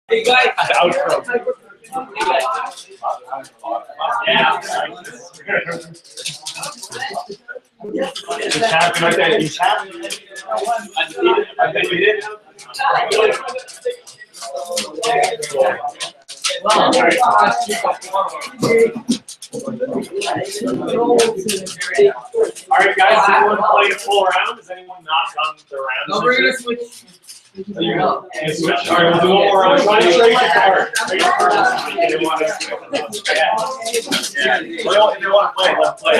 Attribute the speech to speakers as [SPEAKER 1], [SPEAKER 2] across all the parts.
[SPEAKER 1] Hey guys,
[SPEAKER 2] outro.
[SPEAKER 1] Yeah.
[SPEAKER 2] He's happy right there. He's happy. I think we did. All right, guys. Does anyone play a full round? Has anyone not done the round?
[SPEAKER 1] No, we're gonna switch.
[SPEAKER 2] Switch. All right, we'll do one more round. Try to show you the card. They want to play. Let's play.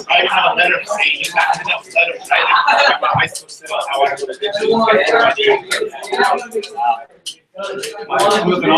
[SPEAKER 2] I have a letter saying you have enough letter I still sit on how I would have moving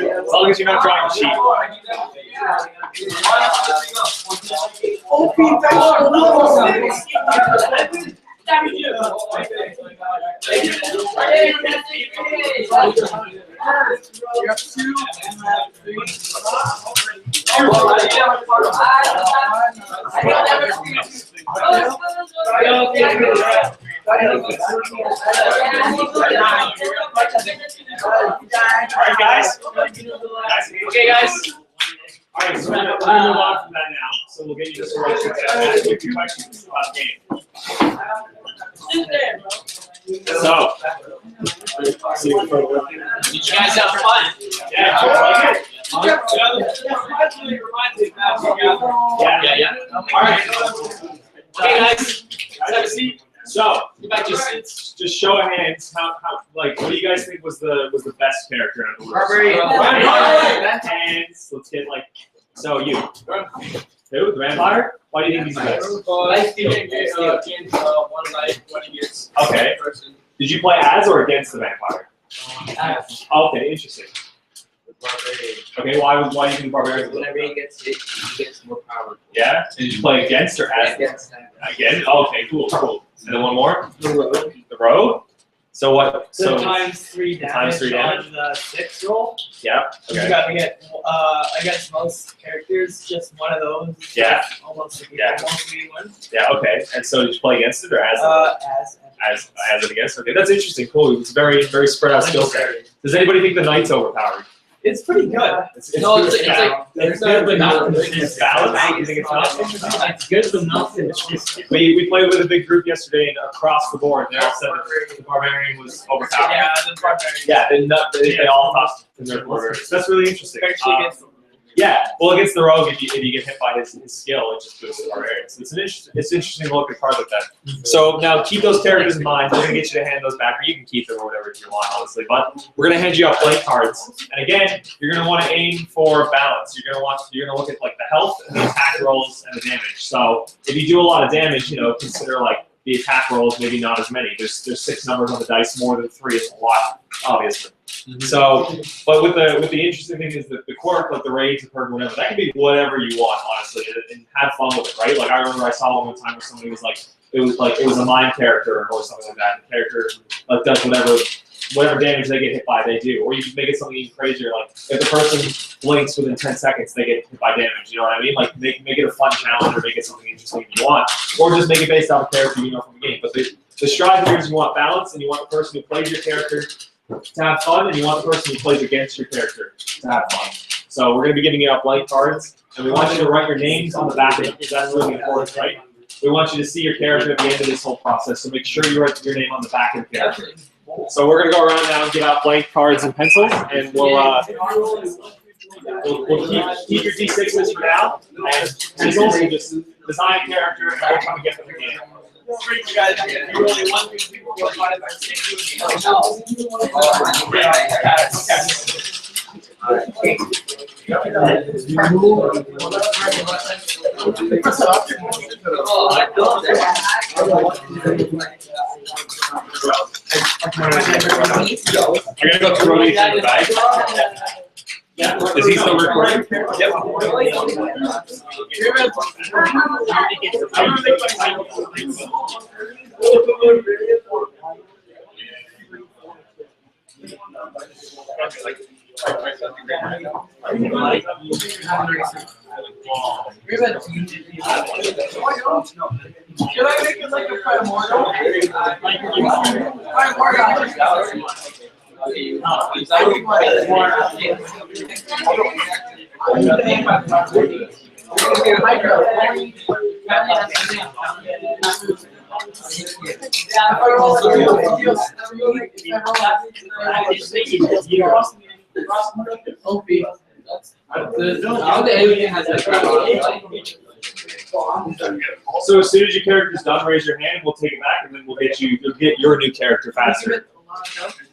[SPEAKER 2] as long as you're not drawing a sheet. Alright, guys. Okay, guys. All right, so we're gonna move on from that now. So we'll get you this right to ask you a few questions about the game. So, see what
[SPEAKER 1] Did you guys have fun?
[SPEAKER 2] yeah, yeah. All right.
[SPEAKER 1] Okay, guys.
[SPEAKER 2] Have a seat. So,
[SPEAKER 1] Get back to your seats.
[SPEAKER 2] just show of hands. How like what do you guys think was the best character out of the list? Hands. Let's get like. So you. Who? The vampire? Why do you think he's the best? Okay. Did you play as or against the vampire? Okay, interesting. Okay, why do you think barbarian?
[SPEAKER 3] Whenever he gets hit, he gets more power.
[SPEAKER 2] Yeah. And did you play against or as?
[SPEAKER 3] Against him.
[SPEAKER 2] Again? Okay, cool. And then one more. The rogue. So what? So
[SPEAKER 4] times 3 damage,
[SPEAKER 2] times 3 damage
[SPEAKER 4] on the 6 roll.
[SPEAKER 2] yeah.
[SPEAKER 4] You
[SPEAKER 2] Okay.
[SPEAKER 4] gotta get against most characters, just one of those.
[SPEAKER 2] Yeah.
[SPEAKER 4] Almost a
[SPEAKER 2] Yeah.
[SPEAKER 4] almost a win.
[SPEAKER 2] Yeah. Okay. And so did you play against it or as? As it against? Okay, that's interesting. Cool. It's very spread out skill set. Does anybody think the knight's overpowered?
[SPEAKER 4] It's pretty good.
[SPEAKER 2] It's
[SPEAKER 1] like
[SPEAKER 4] It's good, but not
[SPEAKER 2] it's balanced. You think it's not?
[SPEAKER 4] It's good, but not
[SPEAKER 2] We played with a big group yesterday, and across the board, they all said that the barbarian was overpowered.
[SPEAKER 4] Yeah, the barbarian.
[SPEAKER 2] Yeah, they all thought the barbarian. So that's really interesting.
[SPEAKER 4] Especially against
[SPEAKER 2] Yeah, well, against the rogue, if you get hit by his skill, it just boosts the barbarian. So it's interesting to look at cards like that. So now keep those characters in mind. We're gonna get you to hand those back, or you can keep them or whatever you want, honestly. But we're gonna hand you out blank cards, and again, you're gonna want to aim for balance. You're gonna look at like the health and the attack rolls and the damage. So if you do a lot of damage, consider like the attack rolls maybe not as many. There's 6 numbers on the dice, more than 3 is a lot, obviously. So, but with the interesting thing is that the quirk, like the rage, the perk, whatever, that can be whatever you want, honestly, and have fun with it, right? Like I remember I saw one time where somebody was like, it was a mime character or something like that. The character like does whatever damage they get hit by, they do. Or you can make it something even crazier, like if the person blinks within 10 seconds, they get hit by damage. You know what I mean? Like make it a fun challenge or make it something interesting if you want, or just make it based off a character you know from the game. But the strategy is you want balance, and you want the person who plays your character to have fun, and you want the person who plays against your character to have fun. So we're going to be giving you out blank cards, and we want you to write your names on the back of it, because that's really important, right? We want you to see your character at the end of this whole process, so make sure you write your name on the back of the character. So we're going to go around now and give out blank cards and pencils, and we'll keep your D6s for now, and pencils, and just design a character, and we'll come and get them again.
[SPEAKER 4] you guys. You really 1, 2, 3, 4, 5, 6,
[SPEAKER 2] I'm gonna go throw these in the bag. Is he still recording?
[SPEAKER 4] Should I make it like a primordial? Primordial.
[SPEAKER 2] So as soon as your character's done, raise your hand, we'll take it back, and then you'll get your new character faster.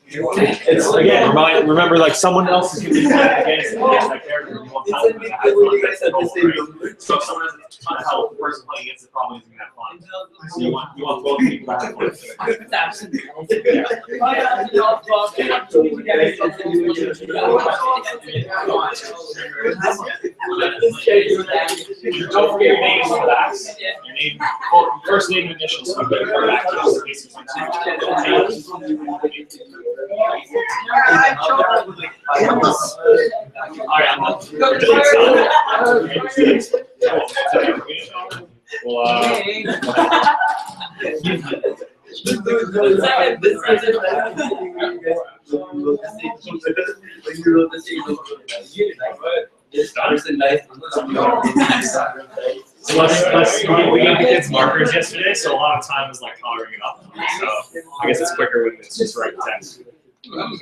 [SPEAKER 2] It's again, remember, like someone else is going to be playing against that character. You want to have fun. So if someone has a ton of help, the person playing against it probably isn't going to have fun. So you want both people to have fun. Don't forget your name on the back. Your name, first name and initials. So you better go back just in case you want to.
[SPEAKER 3] This person nice.
[SPEAKER 2] So we gave the kids markers yesterday, so a lot of time was like coloring it up. So I guess it's quicker when it's just writing text. You only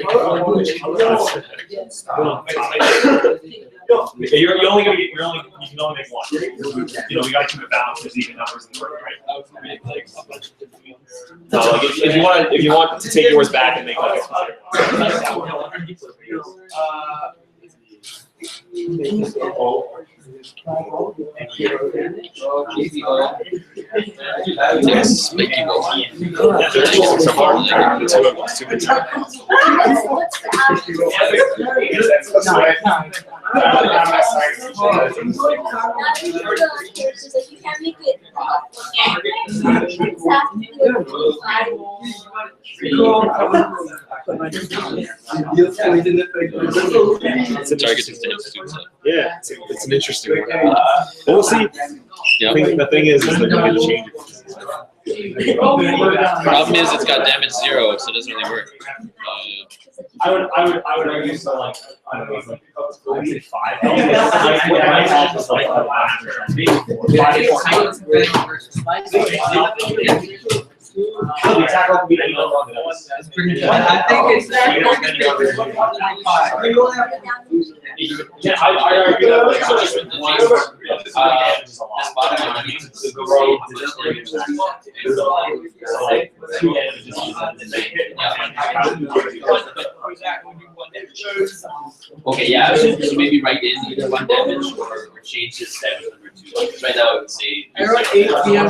[SPEAKER 2] gonna get, you can only make one. You know, we gotta keep it balanced. There's even numbers in the word, right? So like if you want to take yours back and make like
[SPEAKER 1] Yes, making
[SPEAKER 5] It's a target to hit students.
[SPEAKER 2] yeah, it's an interesting one. But we'll see.
[SPEAKER 5] Yeah.
[SPEAKER 2] The thing is they're going to change it.
[SPEAKER 5] Problem is it's got damage 0, so it doesn't really work.
[SPEAKER 2] I would argue so like I don't know, like I'd say 5. Like what I have is like 5. The tackle can be any number on those.
[SPEAKER 3] I think it's
[SPEAKER 2] Yeah, I argue that like just one
[SPEAKER 1] Okay, yeah, so maybe write in either 1 damage or change this damage number 2. Because right now I would say.
[SPEAKER 4] I wrote 8 PM.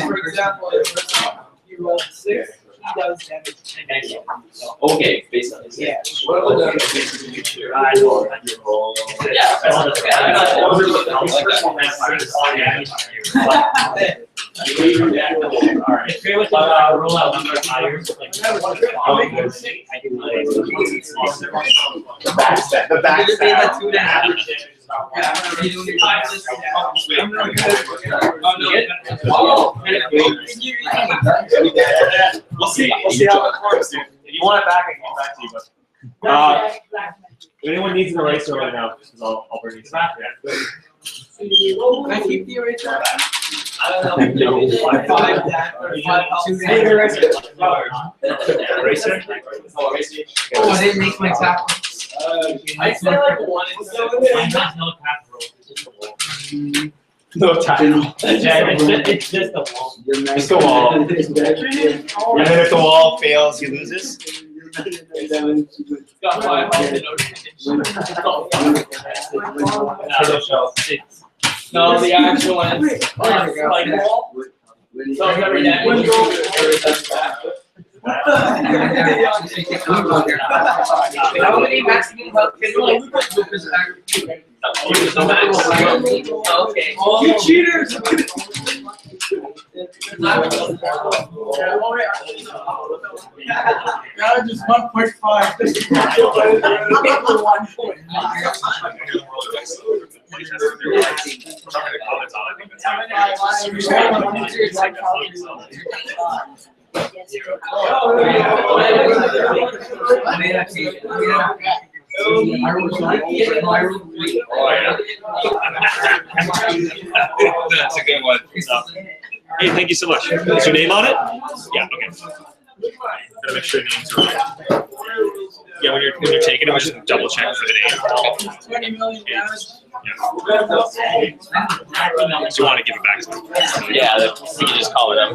[SPEAKER 4] For example, if you roll 6, he does damage.
[SPEAKER 1] Okay, based on this.
[SPEAKER 4] Yeah.
[SPEAKER 2] Roll out number tires. The backstab. We'll see how it works, dude. If you want it back, I can get back to you. But if anyone needs an eraser right now, because I'll bring it back.
[SPEAKER 4] Can I keep the eraser?
[SPEAKER 1] I don't know.
[SPEAKER 2] Eraser?
[SPEAKER 4] Oh, I didn't make my tackle.
[SPEAKER 1] I say like 1 and 7.
[SPEAKER 2] No tackle.
[SPEAKER 1] It's just a wall.
[SPEAKER 2] Just the wall. And then if the wall fails, he loses.
[SPEAKER 1] Got 5 No, the actual one is like wall. So every damage
[SPEAKER 4] How many maximum health can you
[SPEAKER 1] Okay.
[SPEAKER 4] You cheaters! Just 1.5.
[SPEAKER 5] That's a good one.
[SPEAKER 2] Hey, thank you so much. Is your name on it? Yeah, okay. Gotta make sure your name's right. Yeah, when you're taking it, we just double check for the name.
[SPEAKER 4] 20 million damage.
[SPEAKER 2] Yeah. So you want to give it back to me?
[SPEAKER 5] Yeah, we can just call it out.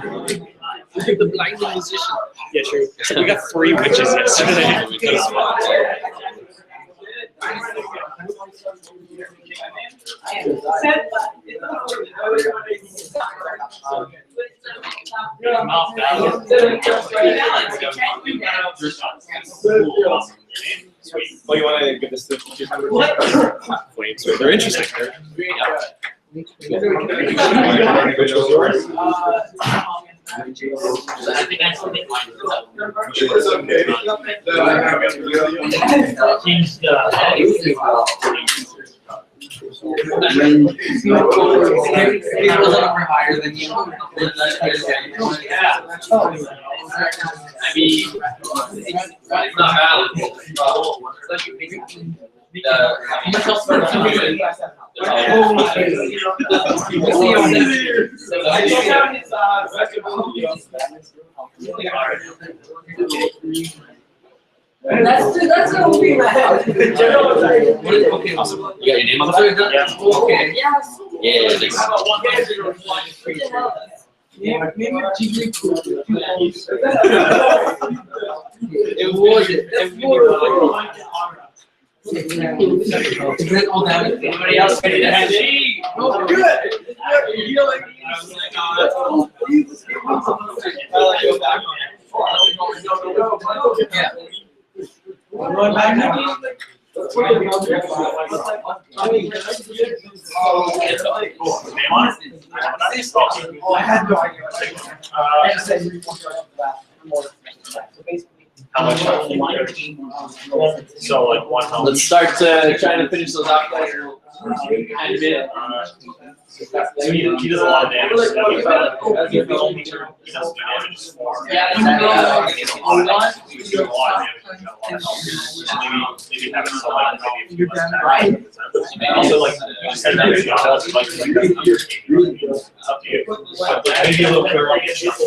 [SPEAKER 4] The blinding musician.
[SPEAKER 2] Yeah, true. So we got 3 witches yesterday. Sweet. Well, you want to give this to Flames? They're interesting.
[SPEAKER 1] I think I still make mine.
[SPEAKER 3] higher than you.
[SPEAKER 1] I mean, it's not valid.
[SPEAKER 4] That's what will be in my head.
[SPEAKER 3] Okay, awesome.
[SPEAKER 1] You got your name on the side?
[SPEAKER 2] Yeah.
[SPEAKER 3] Okay.
[SPEAKER 4] Yes.
[SPEAKER 1] Yeah, it's
[SPEAKER 3] It was it.
[SPEAKER 1] Anybody else ready to have it?
[SPEAKER 3] Oh, good. Yeah.
[SPEAKER 4] Going back now. I had no idea.
[SPEAKER 2] How much? So like one helmet.
[SPEAKER 1] Let's start trying to finish those off guys. Kind of bit.
[SPEAKER 2] He does a lot of damage. So that means that he's the only turn he doesn't do damage.
[SPEAKER 1] Yeah,
[SPEAKER 2] He does a lot of damage. He's got a lot of health. Maybe have it so like maybe less damage. Also like you just said that it's not like it's up to you. Maybe a little bit like it's just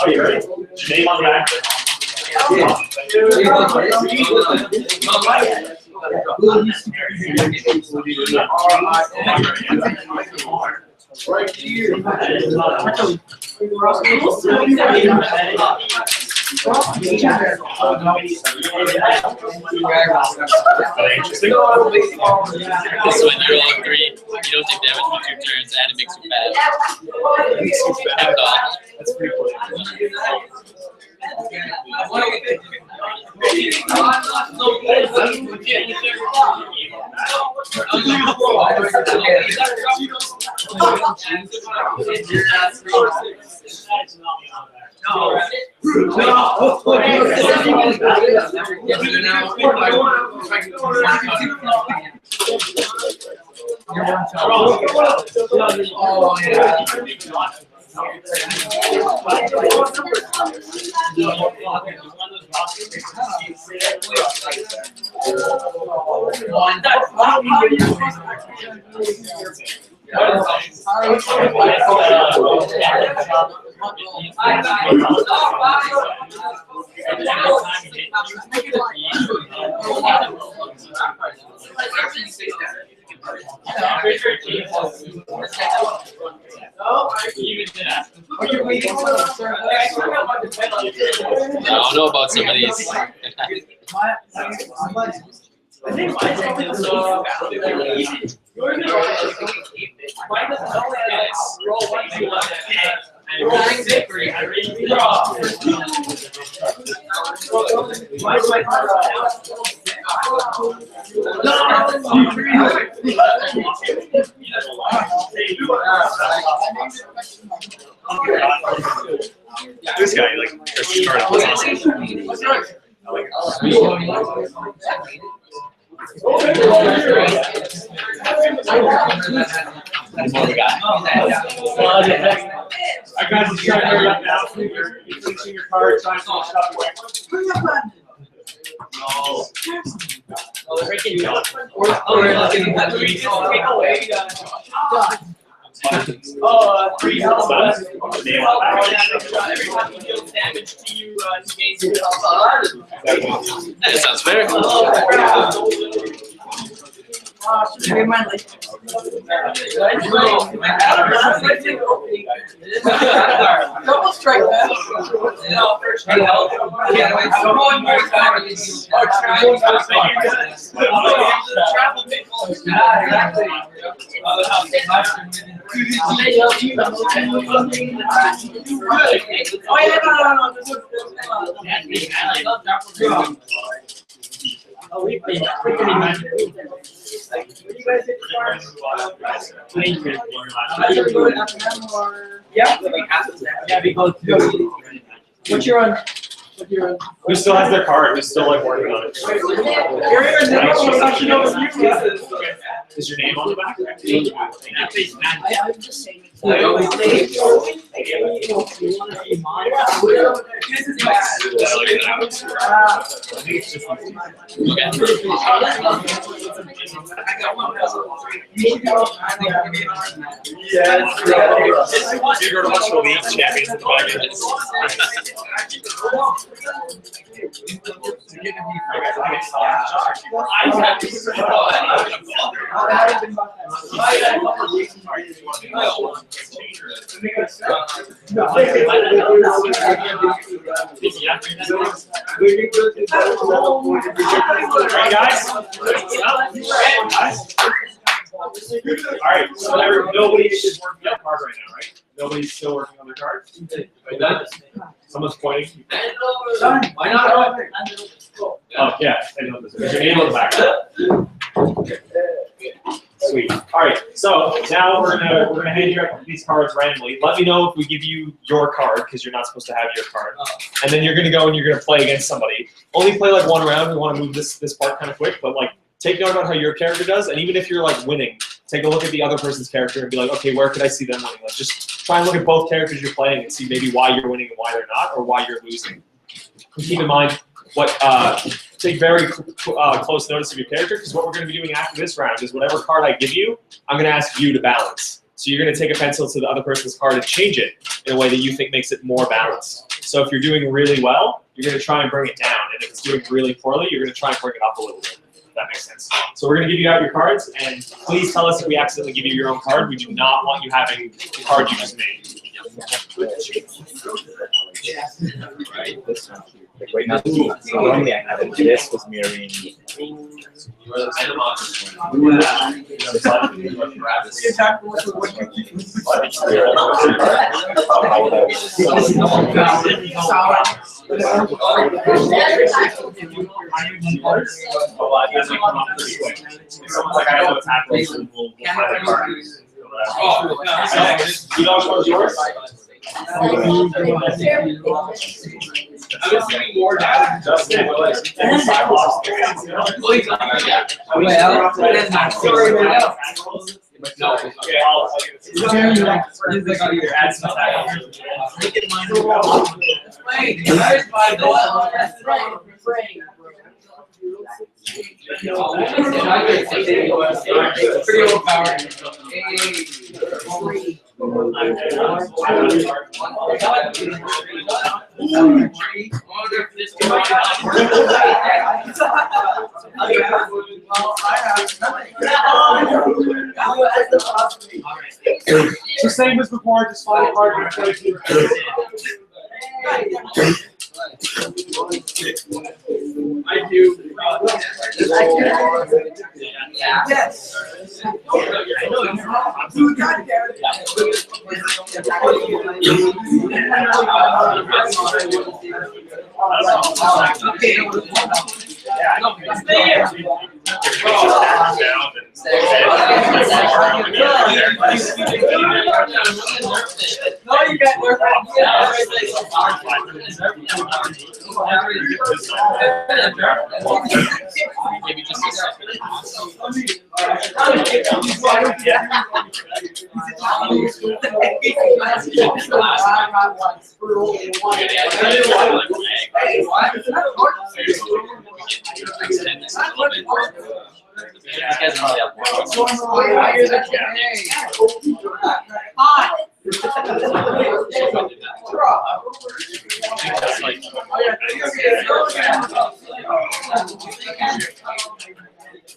[SPEAKER 2] Oh, you're right. Name on the back.
[SPEAKER 3] Right here.
[SPEAKER 5] This when you're all 3, you don't take damage for 2 turns, and it makes you bad. And dodge.
[SPEAKER 2] That's pretty cool.
[SPEAKER 5] I don't know about some of these.
[SPEAKER 4] I think
[SPEAKER 2] This guy, like, started with awesome. I like it. I got you trying to right now. You're fixing your car, trying to stop away.
[SPEAKER 1] Three health. Every time he deals damage to you, he gains 2 health.
[SPEAKER 5] That sounds fair.
[SPEAKER 4] Double strike that. Oh, we've been yeah, because what's your on?
[SPEAKER 2] Who still has their card? Who's still like working on it? Is your name on the back? You're going to watch the league champions in 5 minutes. Alright guys? Alright, so nobody is working on a card right now, right? Nobody's still working on their card? Someone's pointing.
[SPEAKER 3] Why not?
[SPEAKER 2] Oh, yeah. Is your name on the back? Sweet. All right. So now we're gonna hand you these cards randomly. Let me know if we give you your card because you're not supposed to have your card. And then you're gonna go and you're gonna play against somebody. Only play like one round. We want to move this part kind of quick, but like take note about how your character does. And even if you're like winning, take a look at the other person's character and be like, okay, where could I see them winning? Like just try and look at both characters you're playing and see maybe why you're winning and why they're not, or why you're losing. And keep in mind what. Take very close notice of your character, because what we're going to be doing after this round is whatever card I give you, I'm going to ask you to balance. So you're going to take a pencil to the other person's card and change it in a way that you think makes it more balanced. So if you're doing really well, you're going to try and bring it down. And if it's doing really poorly, you're going to try and bring it up a little bit. If that makes sense. So we're going to give you out your cards, and please tell us if we accidentally give you your own card. We do not want you having the card you just made.
[SPEAKER 6] Like right now, normally I have it. This was mirroring.
[SPEAKER 2] Someone's like, I know what's happening, so we'll find the card. You know which one's yours?
[SPEAKER 3] I was giving more data.
[SPEAKER 2] Justin, no, okay, I'll add some
[SPEAKER 3] Pretty overpowered.
[SPEAKER 2] So same as before, just find a card and play two.
[SPEAKER 3] I do.
[SPEAKER 4] Yes. You got there.
[SPEAKER 3] No, you got work.
[SPEAKER 5] Maybe just a second.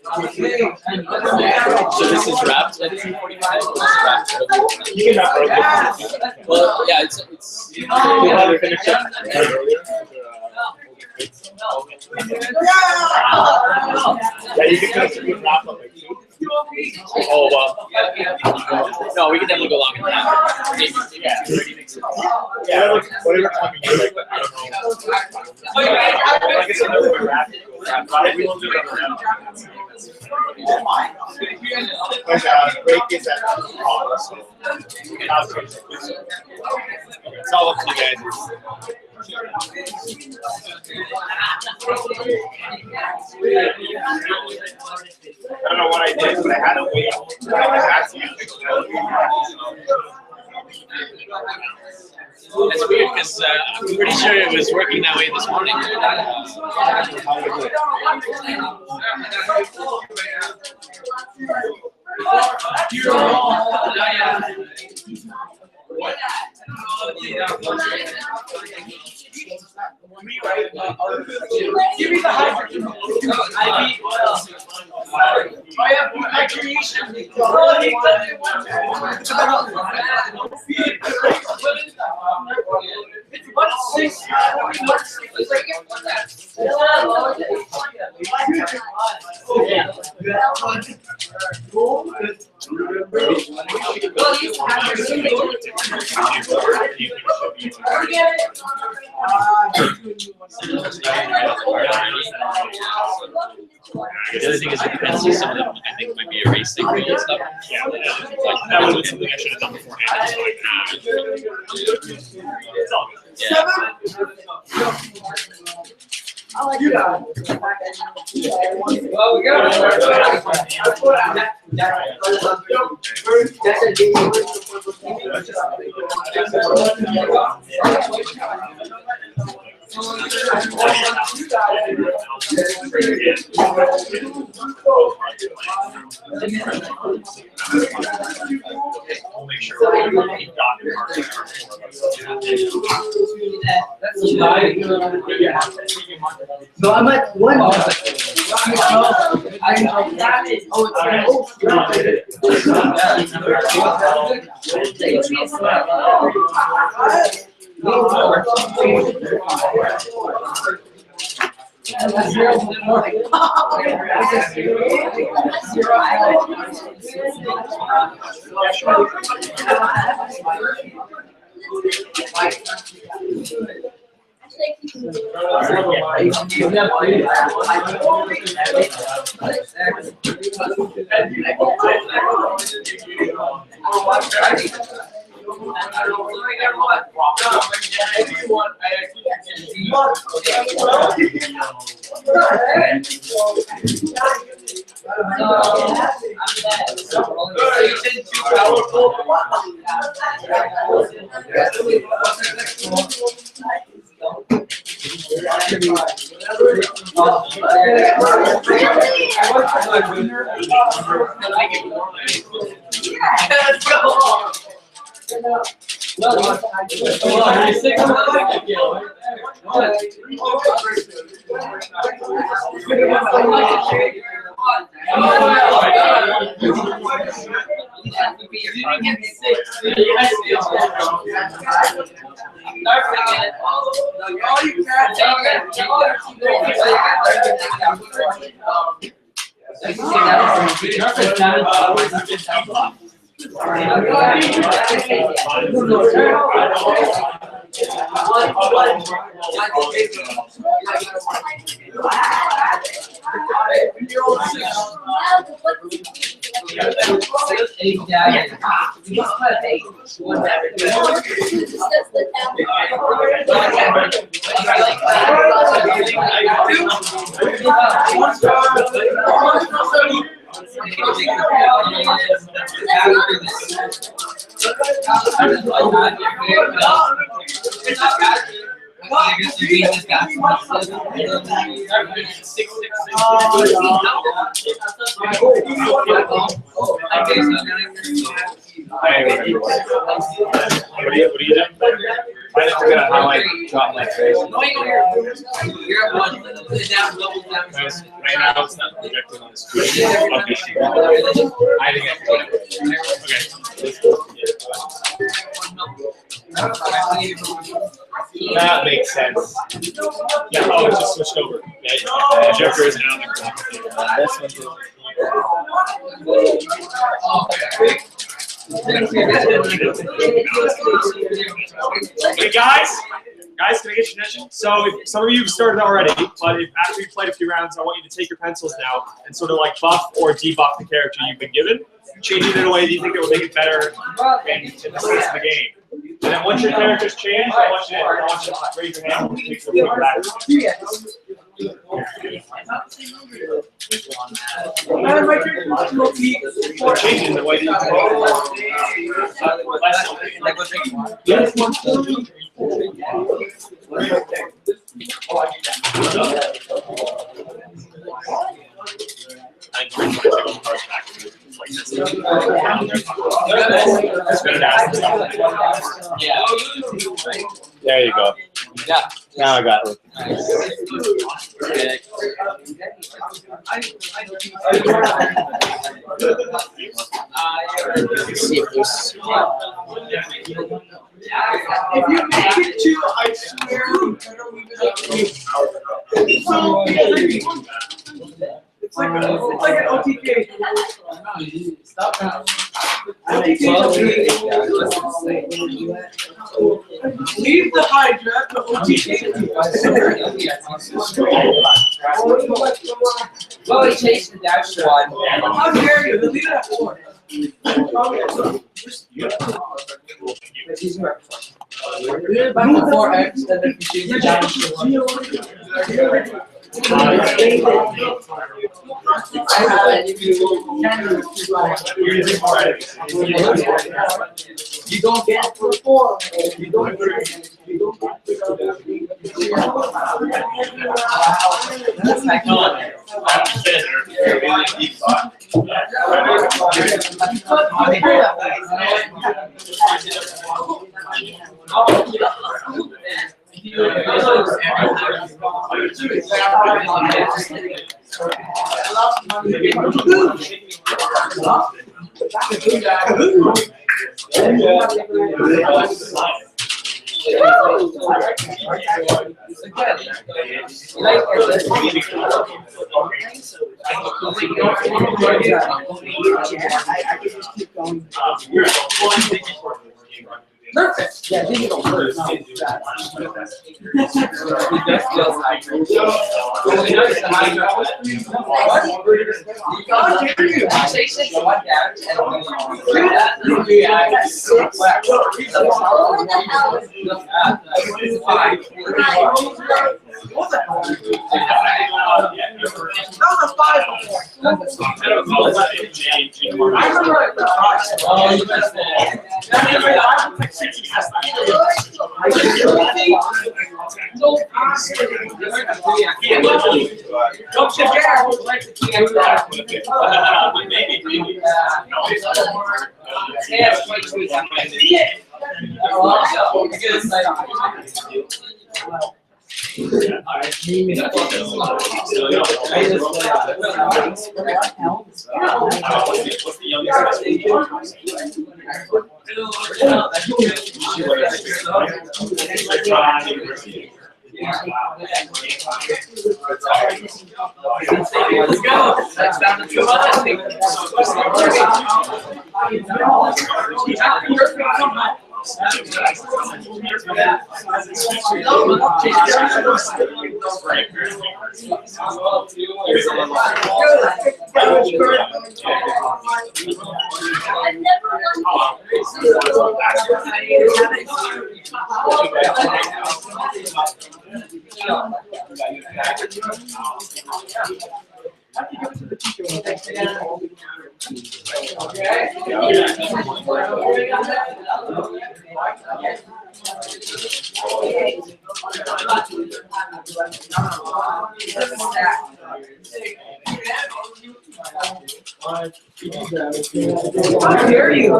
[SPEAKER 5] So this is wrapped at 2:45.
[SPEAKER 2] You can wrap early.
[SPEAKER 5] Well, yeah, it's
[SPEAKER 2] We'll have it finished up earlier. Yeah, you can wrap up like 2.
[SPEAKER 5] oh well. No, we can definitely go longer than that.
[SPEAKER 2] Yeah, whatever time you like, but I don't know. Like I said, no, we're wrapping. We won't do it on the wrap. But break is at all, so it's all up to you guys. I don't know what I did, but I had to wait.
[SPEAKER 5] That's weird because I'm pretty sure it was working that way this morning.
[SPEAKER 4] Give me the hydrogen. I beat oil. I have my creation.
[SPEAKER 5] The other thing is it depends on some of them. I think might be erasing and stuff.
[SPEAKER 2] Yeah, that would be something I should have done beforehand. So like, it's all good.
[SPEAKER 5] Yeah.
[SPEAKER 4] Well, we got
[SPEAKER 2] We'll make sure we got it.
[SPEAKER 4] No, I'm at one.
[SPEAKER 6] I just forgot how I dropped my face.
[SPEAKER 4] You're at one. Put it down, double down.
[SPEAKER 2] Guys, right now it's not projecting on the screen. I think I can do it. Okay. That makes sense. Yeah, oh, it's just switched over. Yeah, the projector is now there.
[SPEAKER 6] This one too.
[SPEAKER 2] Okay, guys, can I get your attention? So, if some of you have started already, but if after you played a few rounds, I want you to take your pencils now and sort of like buff or debuff the character you've been given, change it in a way that you think it will make it better in the sense of the game. And then once your character's changed, I want you to raise your hand and take the back. Or change it in the way that you
[SPEAKER 6] There you go.
[SPEAKER 5] Yeah.
[SPEAKER 6] Now I got it.
[SPEAKER 3] If you make it to, I swear, it's like an OTK. Stop now. Leave the Hydra, the OTK.
[SPEAKER 4] Well, he chased the dash squad.
[SPEAKER 3] How dare you? Leave it at 4.
[SPEAKER 4] Move 4x, then if you choose the dash squad.
[SPEAKER 3] You don't get for 4. You don't
[SPEAKER 4] That's like
[SPEAKER 3] Perfect. Yeah, digital first.
[SPEAKER 4] Let's go. That's down to 2 minutes.
[SPEAKER 3] How dare you?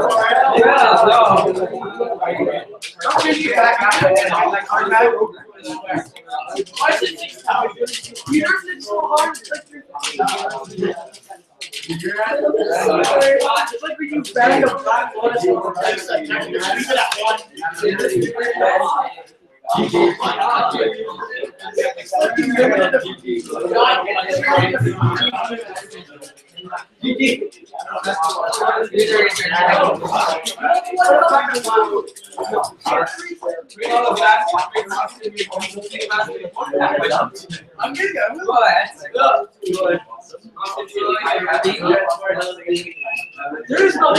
[SPEAKER 3] Yeah, no. Don't bring me back out of it. I'm like, I'm back. Why is it 6,000? You nursed it so hard, it's like you're it's like when you bang a black one. I'm good. There is no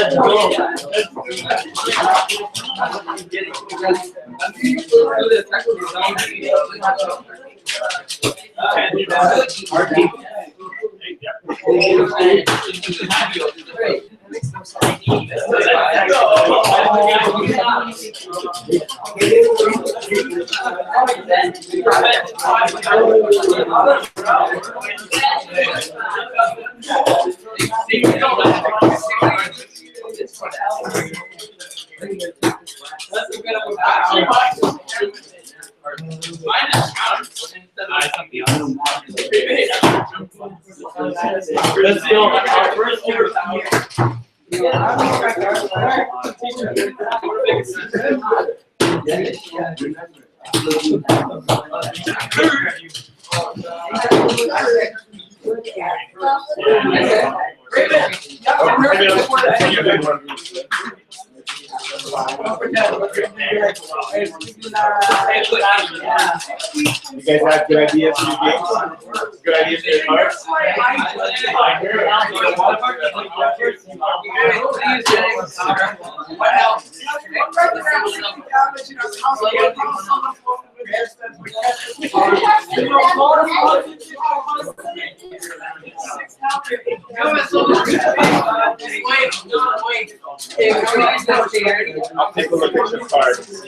[SPEAKER 2] Let's go. Our first year.
[SPEAKER 6] You guys have good ideas for your games? Good ideas for your cards? I'll take a look at your cards.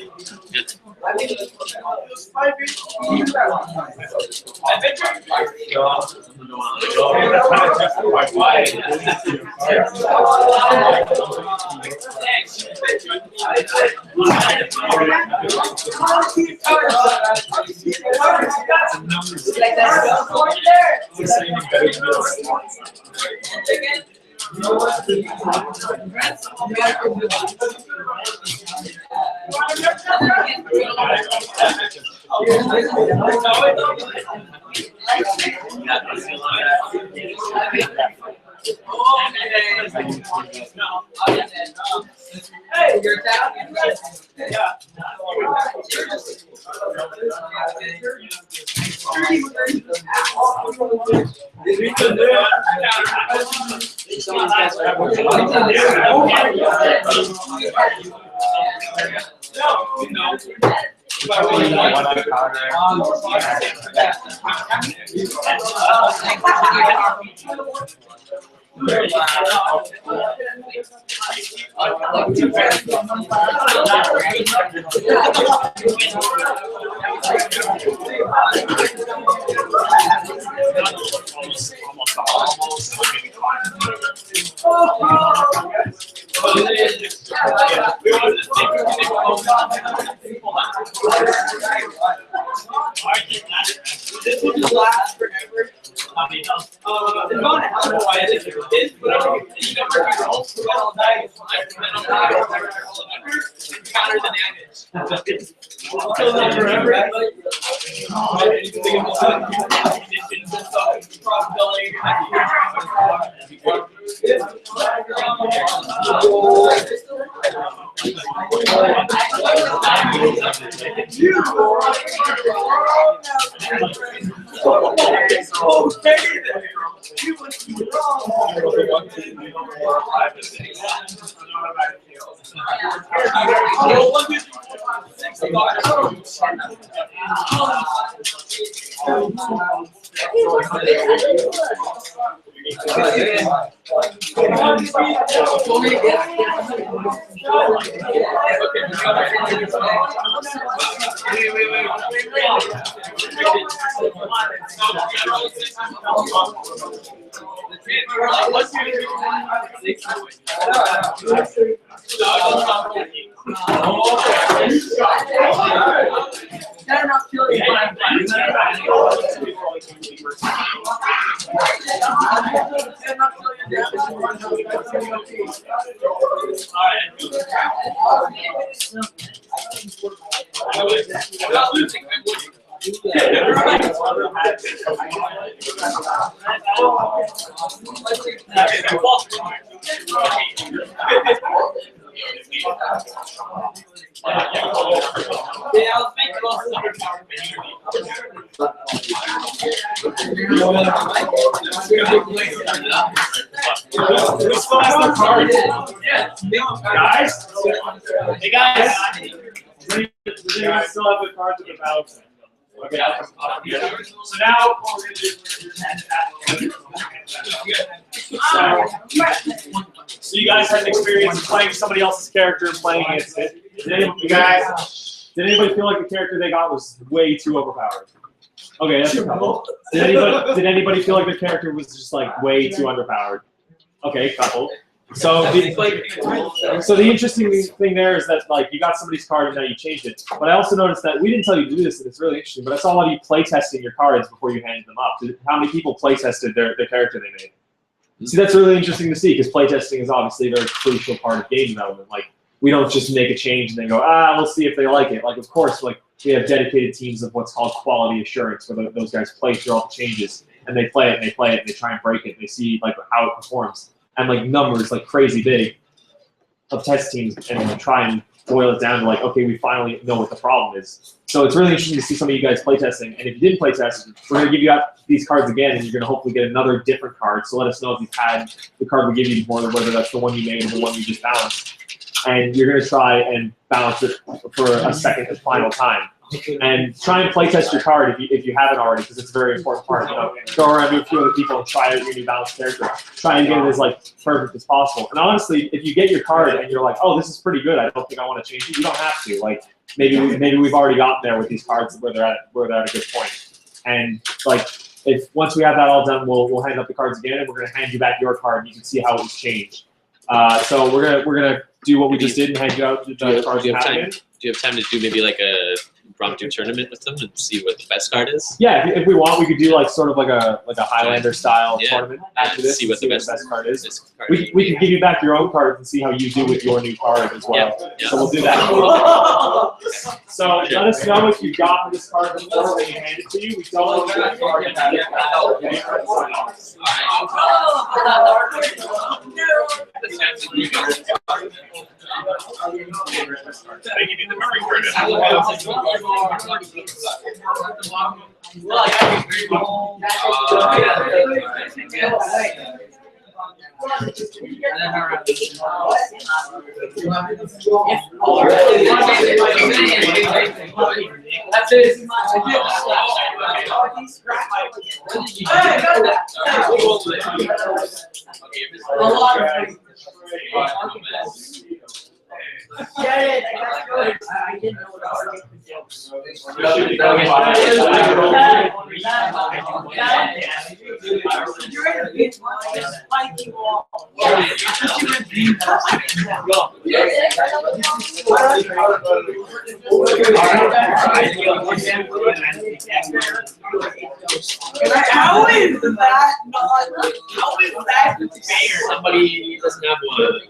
[SPEAKER 3] Hey, you're down. Yeah. This will just last forever. I mean, it's not how do I edit it, but you never do roll so well die. Counter the damage. So then forever, Better not kill you.
[SPEAKER 2] Who still has their cards? Guys? Hey guys! Does anyone still have their cards at the balance? Okay. So now what we're gonna do so you guys had an experience of playing somebody else's character and playing against it. Did anybody feel like the character they got was way too overpowered? Okay, that's a couple. Did anybody feel like the character was just like way too underpowered? Okay, couple. So the interesting thing there is that like you got somebody's card and now you changed it. But I also noticed that we didn't tell you to do this, and it's really interesting. But I saw a lot of you play testing your cards before you handed them up. How many people play tested their character they made? See, that's really interesting to see because play testing is obviously a very crucial part of game development. Like we don't just make a change and then go, we'll see if they like it. Like of course, like we have dedicated teams of what's called quality assurance, where those guys play through all the changes and they play it and they play it and they try and break it and they see like how it performs. And like numbers like crazy big of test teams and try and boil it down to like, okay, we finally know what the problem is. So it's really interesting to see some of you guys play testing. And if you didn't play test, we're going to give you out these cards again, and you're going to hopefully get another different card. So let us know if you've had the card we give you before, whether that's the one you made or the one you just balanced. And you're going to try and balance it for a second and final time. And try and play test your card if you haven't already, because it's a very important part. You know, go around to a few other people and try out your new balanced character. Try and get it as like perfect as possible. And honestly, if you get your card and you're like, oh, this is pretty good, I don't think I want to change it. You don't have to. Like maybe we've already gotten there with these cards where they're at a good point. And like if once we have that all done, we'll hand up the cards again, and we're gonna hand you back your card, and you can see how it was changed. So we're gonna do what we just did and hand you out the cards.
[SPEAKER 5] Do you have time to do maybe like a impromptu tournament with them and see what the best card is?
[SPEAKER 2] Yeah, if we want, we could do like sort of like a Highlander style tournament after this.
[SPEAKER 5] See what the best
[SPEAKER 2] card is. We can give you back your own card and see how you do with your new card as well. Yeah. So we'll do that. So let us know if you've gotten this card before when we hand it to you. We don't know that card.
[SPEAKER 3] I didn't know what I
[SPEAKER 4] How is that not? How is that fair?
[SPEAKER 5] Somebody doesn't have one.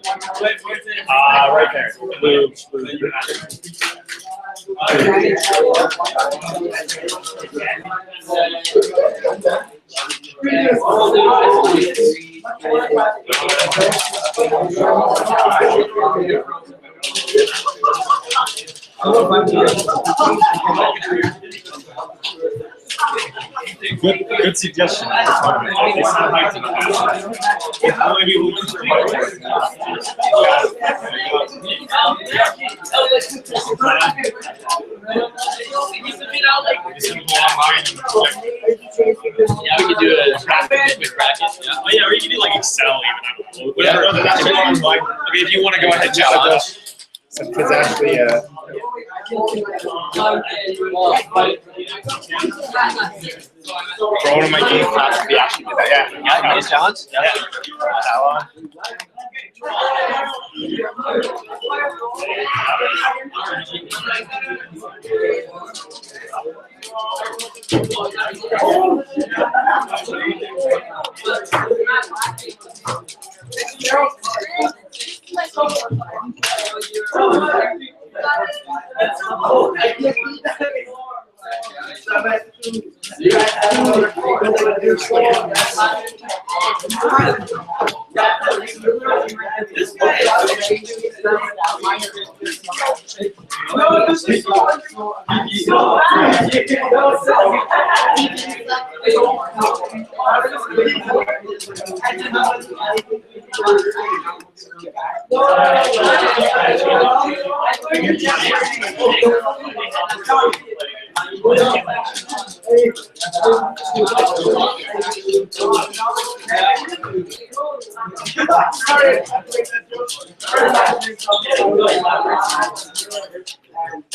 [SPEAKER 2] Right there. Blue. Good suggestion.
[SPEAKER 5] Yeah, we could do a quick bracket. Yeah.
[SPEAKER 2] Oh yeah, or you can do like Excel even.
[SPEAKER 5] Yeah.
[SPEAKER 2] Okay, if you want to go ahead,
[SPEAKER 6] It's actually For one of my game classes, we actually did that. Yeah.
[SPEAKER 5] Yeah, nice challenge. Yeah.
[SPEAKER 6] That one.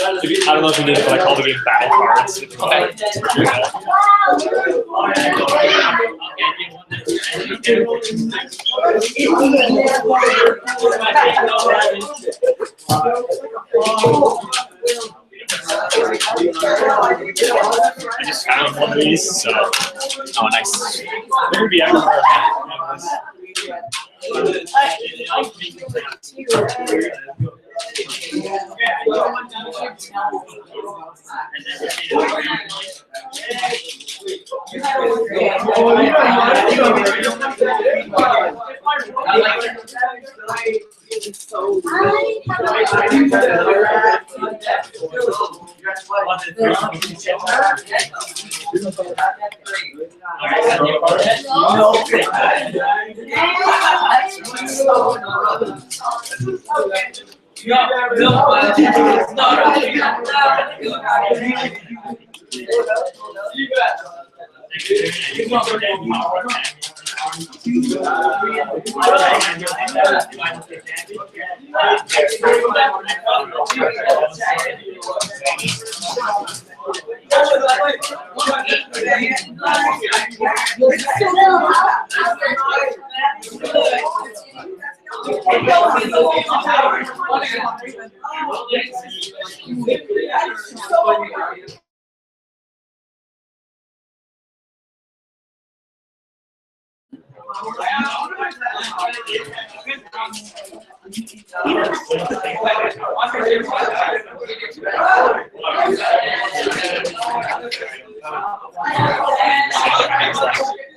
[SPEAKER 2] I don't know if you need to, but I call the game battle cards. I just found one of these, so
[SPEAKER 5] Oh, nice.
[SPEAKER 2] there would be everywhere.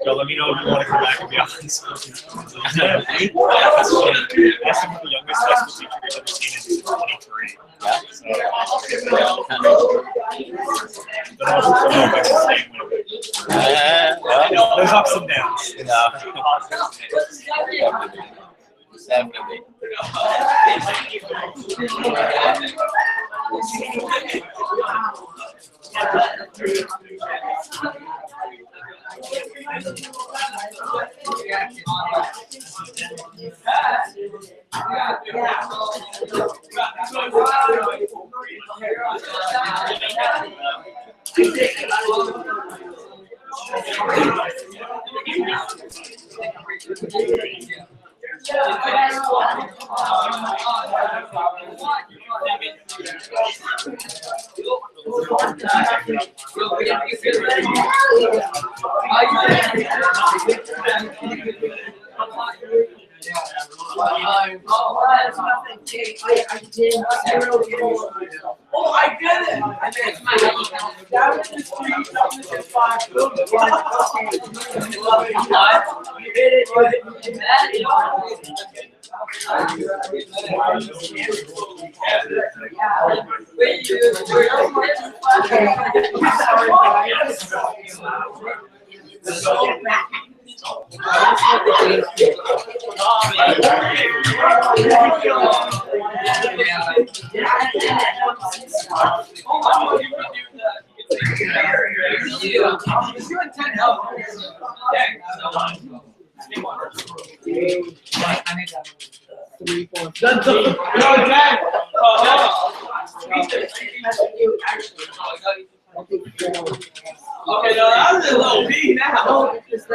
[SPEAKER 2] So let me know if you want to come back and be honest. That's the youngest high school teacher I've ever seen is 23.
[SPEAKER 5] Yeah.
[SPEAKER 2] So, there's ups and downs.
[SPEAKER 5] Definitely.
[SPEAKER 3] Oh, I get it. That was the street, that was the 5 You hit it,
[SPEAKER 4] Okay, no, that was a little B now.
[SPEAKER 2] It's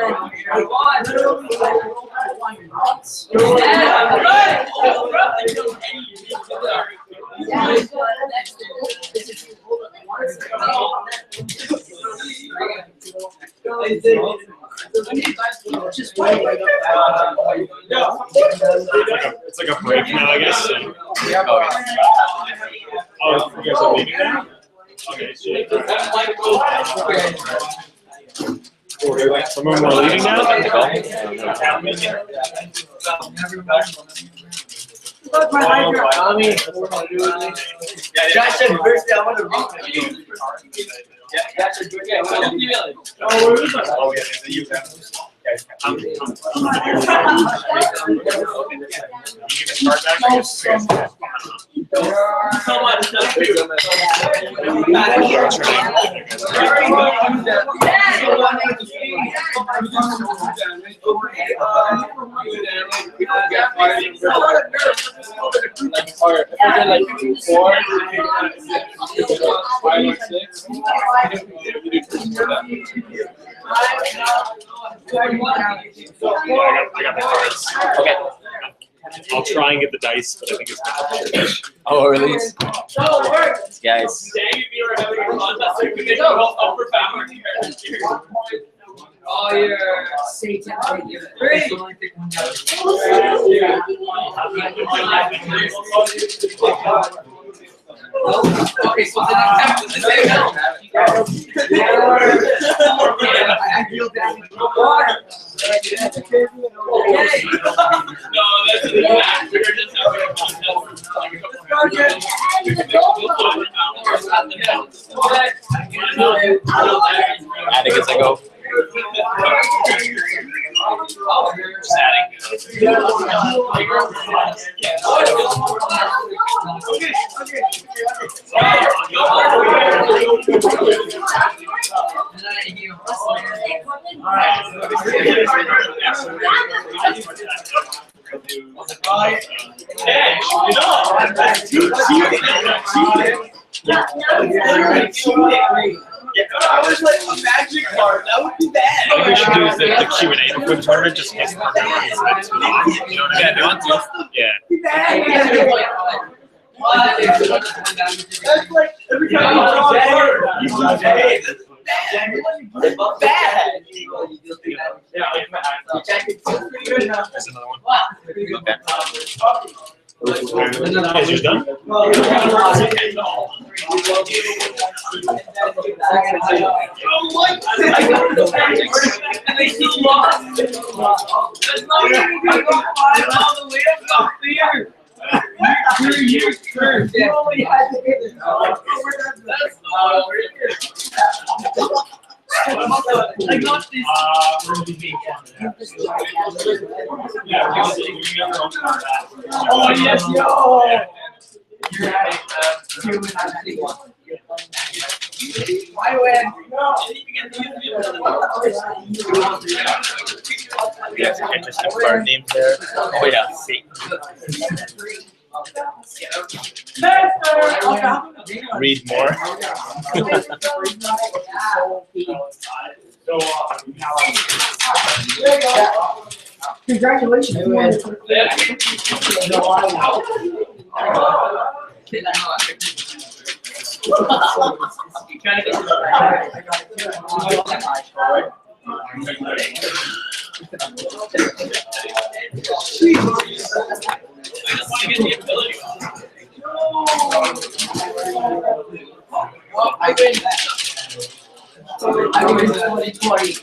[SPEAKER 2] like a break now, I guess. So. Oh, you guys are leaving now? Okay, shit. Some of them are leaving now?
[SPEAKER 6] Josh said first I want to read.
[SPEAKER 4] Yeah,
[SPEAKER 2] Oh, yeah, you have.
[SPEAKER 4] Come on,
[SPEAKER 2] I got the cards.
[SPEAKER 5] Okay.
[SPEAKER 2] I'll try and get the dice, but I think it's gonna
[SPEAKER 5] Oh, release. Guys.
[SPEAKER 4] Oh, you're Satan. Great. Okay, so then I'm the same now. I feel that.
[SPEAKER 5] No, that's a fact. We're just Atticus, I go.
[SPEAKER 4] I was like a magic card. That would be bad.
[SPEAKER 2] I think we should do the Q&A before the tournament, just in case the tournament is next week. You know what I mean? Yeah, if you want to. Yeah.
[SPEAKER 4] That's like every time you draw a card, you say, hey, this is bad. Bad.
[SPEAKER 2] There's another one. Is yours done?
[SPEAKER 4] I got this. Oh, yes, yo. I win.
[SPEAKER 5] We have some interesting card names there. Oh, yeah. Read more.
[SPEAKER 3] Congratulations.
[SPEAKER 4] I win that. I win 2020.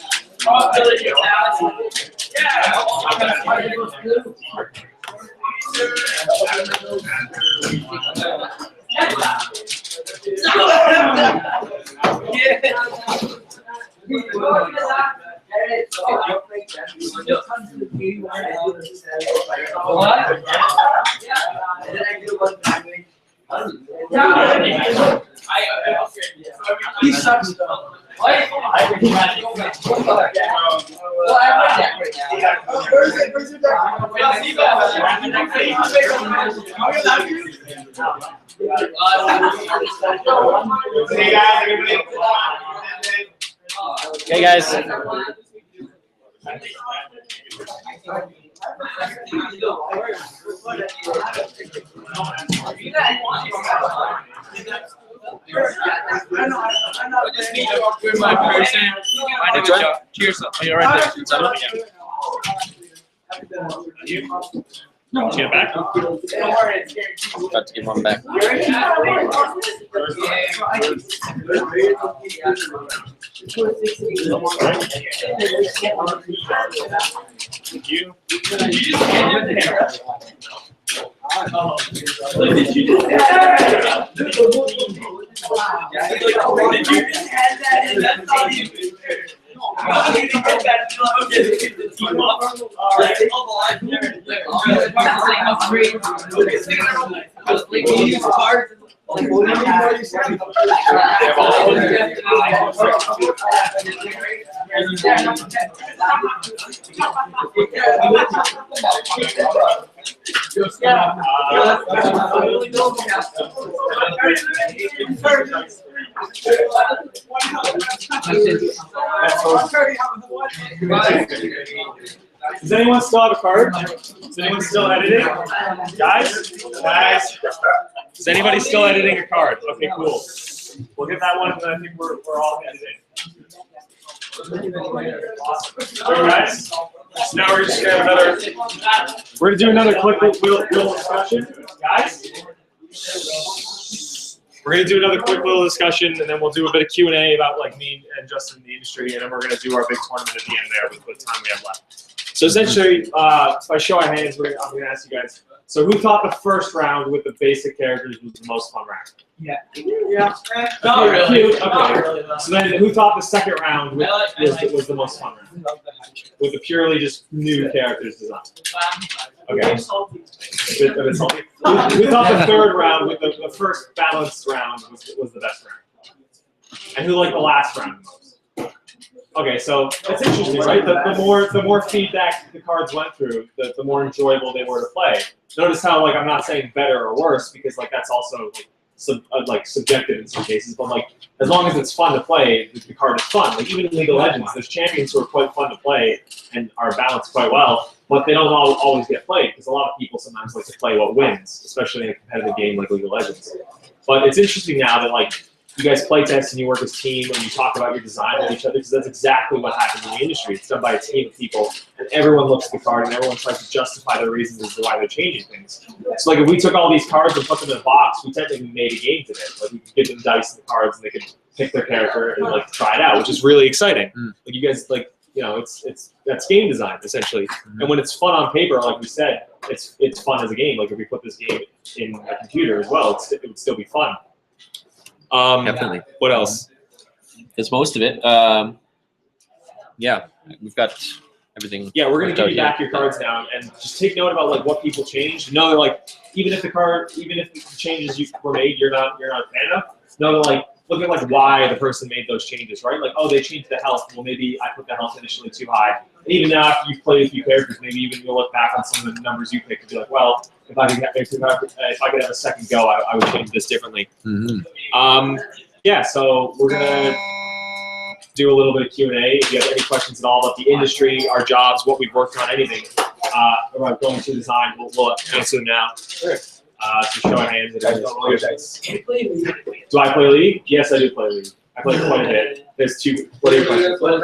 [SPEAKER 4] He sucks.
[SPEAKER 6] Hey guys, everybody.
[SPEAKER 5] Hey guys. You're my person. My name is Josh. Cheers. Oh, you're right there. Is that it? Yeah.
[SPEAKER 2] Get back.
[SPEAKER 5] About to give one back.
[SPEAKER 2] You. Does anyone still have a card? Is anyone still editing? Guys? Is anybody still editing a card? Okay, cool. We'll get that one, and then I think we're all editing. Awesome. All right, guys. So now we're just gonna have we're gonna do another quick little discussion, guys. We're gonna do another quick little discussion, and then we'll do a bit of Q&A about like me and Justin in the industry, and then we're gonna do our big tournament at the end there with what time we have left. So essentially, by show of hands, I'm gonna ask you guys. So who thought the first round with the basic characters was the most fun round?
[SPEAKER 3] Yeah.
[SPEAKER 2] Not really. Okay.
[SPEAKER 3] Not really.
[SPEAKER 2] So then, who thought the second round was the most fun round? With the purely just new characters design. Okay. A bit salty. Who thought the third round with the first balanced round was the best round? And who liked the last round the most? Okay, so that's interesting, right? The more feedback the cards went through, the more enjoyable they were to play. Notice how like I'm not saying better or worse because like that's also like subjective in some cases, but like as long as it's fun to play, the card is fun. Like even in League of Legends, there's champions who are quite fun to play and are balanced quite well, but they don't always get played because a lot of people sometimes like to play what wins, especially in a competitive game like League of Legends. But it's interesting now that like you guys play test and you work as a team and you talk about your design with each other because that's exactly what happens in the industry. It's done by a team of people and everyone looks at the card and everyone tries to justify their reasons as to why they're changing things. So like if we took all these cards and put them in a box, we technically made a game today. Like we could give them dice and the cards and they could pick their character and like try it out, which is really exciting. Like you guys like, you know, that's game design essentially. And when it's fun on paper, like we said, it's fun as a game. Like if we put this game in a computer as well, it would still be fun.
[SPEAKER 5] Definitely.
[SPEAKER 2] What else?
[SPEAKER 5] That's most of it. Yeah, we've got everything.
[SPEAKER 2] Yeah, we're gonna give you
[SPEAKER 5] here.
[SPEAKER 2] back your cards now, and just take note about like what people changed. Know that like even if the changes you were made, you're not a fan of. Know that like look at like why the person made those changes, right? Like oh they changed the health. Well maybe I put the health initially too high. And even now after you've played a few characters, maybe even you'll look back on some of the numbers you picked and be like, well if I could have a second go, I would change this differently. Yeah, so we're gonna do a little bit of Q&A. If you have any questions at all about the industry, our jobs, what we've worked on, anything about going through design, we'll answer them now. So show of hands. Do I play League? Yes, I do play League. I play quite a bit. There's two. What are your questions? What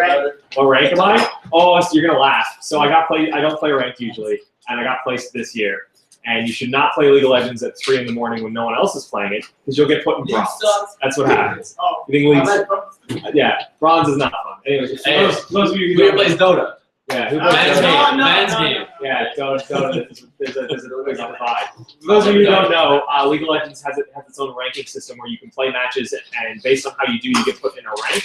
[SPEAKER 2] rank am I? Oh, so you're gonna laugh. So I don't play ranked usually, and I got placed this year. And you should not play League of Legends at 3 in the morning when no one else is playing it, because you'll get put in bronze. That's what happens. You think League's, yeah, bronze is not fun. Anyways, those of you who
[SPEAKER 1] plays Dota?
[SPEAKER 2] Yeah, who
[SPEAKER 1] Man's
[SPEAKER 2] plays Dota?
[SPEAKER 1] game. Man's game.
[SPEAKER 2] Yeah, Dota. There's a divide. For those of you who don't know, League of Legends has its own ranking system where you can play matches, and based on how you do, you get put in a rank.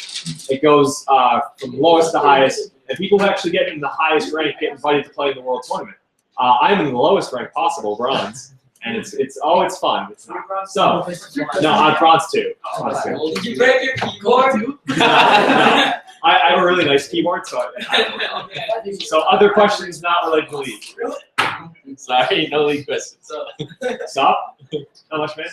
[SPEAKER 2] It goes from lowest to highest, and people who actually get in the highest rank get invited to play in the World Tournament. I'm in the lowest rank possible, bronze, and it's fun. It's not. So no, I'm bronze 2.
[SPEAKER 4] Did you break your keyboard?
[SPEAKER 2] No. I have a really nice keyboard, so. So other questions not related to League.
[SPEAKER 5] Sorry, no league questions.
[SPEAKER 2] Stop. How much, man?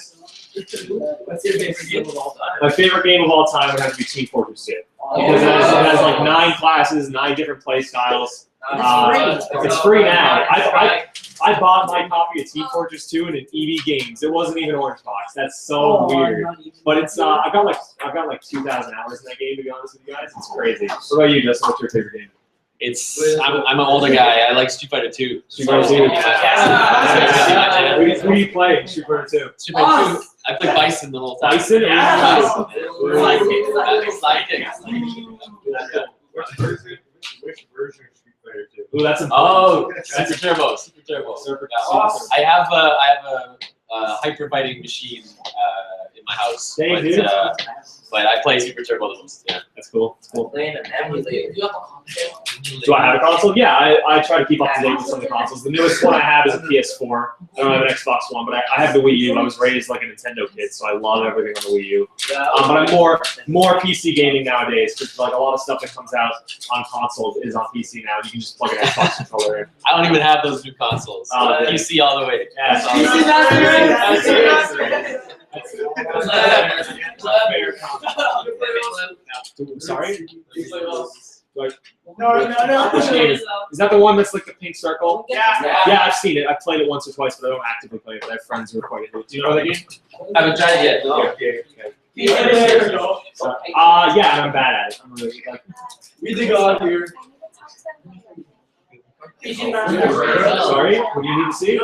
[SPEAKER 4] What's your favorite game of all time?
[SPEAKER 2] My favorite game of all time would have to be Team Fortress 2. Because it has like 9 classes, 9 different play styles. It's free now. I bought my copy of Team Fortress 2 in an EB Games. It wasn't even Orange Box. That's so weird. But it's I got like 2,000 hours in that game, to be honest with you guys. It's crazy. What about you, Justin? What's your favorite game?
[SPEAKER 5] I'm an older guy. I like Street Fighter 2.
[SPEAKER 2] Street Fighter 2.
[SPEAKER 5] Yeah.
[SPEAKER 2] Who do you play in Street Fighter 2?
[SPEAKER 5] Street Fighter 2. I played Bison the whole time.
[SPEAKER 2] Bison?
[SPEAKER 5] Yeah.
[SPEAKER 6] Which version of Street Fighter 2?
[SPEAKER 2] Ooh, that's a
[SPEAKER 5] Super Turbo. Super Turbo. I have a hyper fighting machine in my house. But I play Super Turbo the most. Yeah,
[SPEAKER 2] that's cool. That's cool.
[SPEAKER 4] Playing an emulator.
[SPEAKER 2] Do I have a console? Yeah, I try to keep up to date with some of the consoles. The newest one I have is a PS4. I don't have an Xbox One, but I have the Wii U. I was raised like a Nintendo kid, so I love everything on the Wii U. But I'm more PC gaming nowadays because like a lot of stuff that comes out on consoles is on PC now. You can just plug an Xbox controller in.
[SPEAKER 5] I don't even have those new consoles. PC all the way.
[SPEAKER 2] Yeah, sorry?
[SPEAKER 6] No.
[SPEAKER 2] Is that the one that's like the pink circle?
[SPEAKER 4] Yeah.
[SPEAKER 2] Yeah, I've seen it. I've played it once or twice, but I don't actively play it. But I have friends who are quite into it. Do you know that game?
[SPEAKER 5] I haven't tried it yet. No.
[SPEAKER 2] Okay. Yeah, and I'm bad at it. I'm really like.
[SPEAKER 4] We dig on here.
[SPEAKER 2] Sorry, what do you need to see?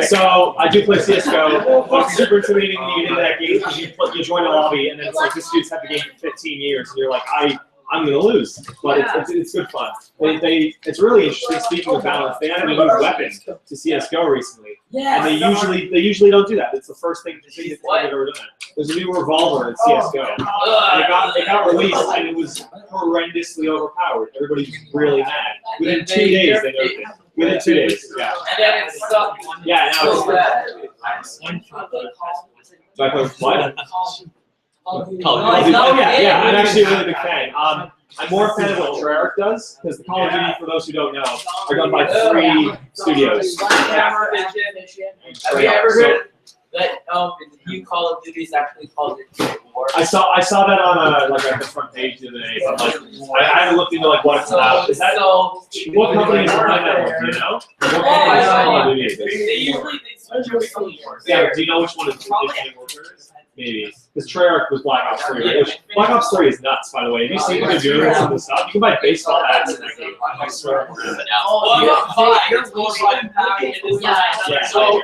[SPEAKER 2] So I do play CS:GO. It's super intimidating when you get into that game because you join a lobby and then it's like this dude's had the game for 15 years and you're like I'm gonna lose, but it's good fun. It's really interesting. Speaking of balance, they added a new weapon to CS:GO recently, and they usually don't do that. It's the first thing they've ever done. There's a new revolver in CS:GO, and it got released, and it was horrendously overpowered. Everybody was really mad. Within 2 days, they nerfed it. Within 2 days, yeah.
[SPEAKER 4] And then it's stuck.
[SPEAKER 2] Yeah, now it's. Do I play what? Oh yeah, I'm actually a really big fan. I'm more a fan of what Treyarch does, because the Call of Duty, for those who don't know, are done by 3 studios.
[SPEAKER 4] Have you ever heard that new Call of Duty is actually called War?
[SPEAKER 2] I saw that on like the front page the other day, but like I haven't looked into like what it's about. Is that what company is behind that one? Do you know? What company is Call of Duty?
[SPEAKER 4] They usually
[SPEAKER 2] Yeah, do you know which one is Infinite Warfare? Maybe. Because Treyarch was Black Ops 3, right? Which Black Ops 3 is nuts, by the way. Have you seen what they're doing with some of the stuff? You can buy baseball bats in that game. I swear.
[SPEAKER 5] So,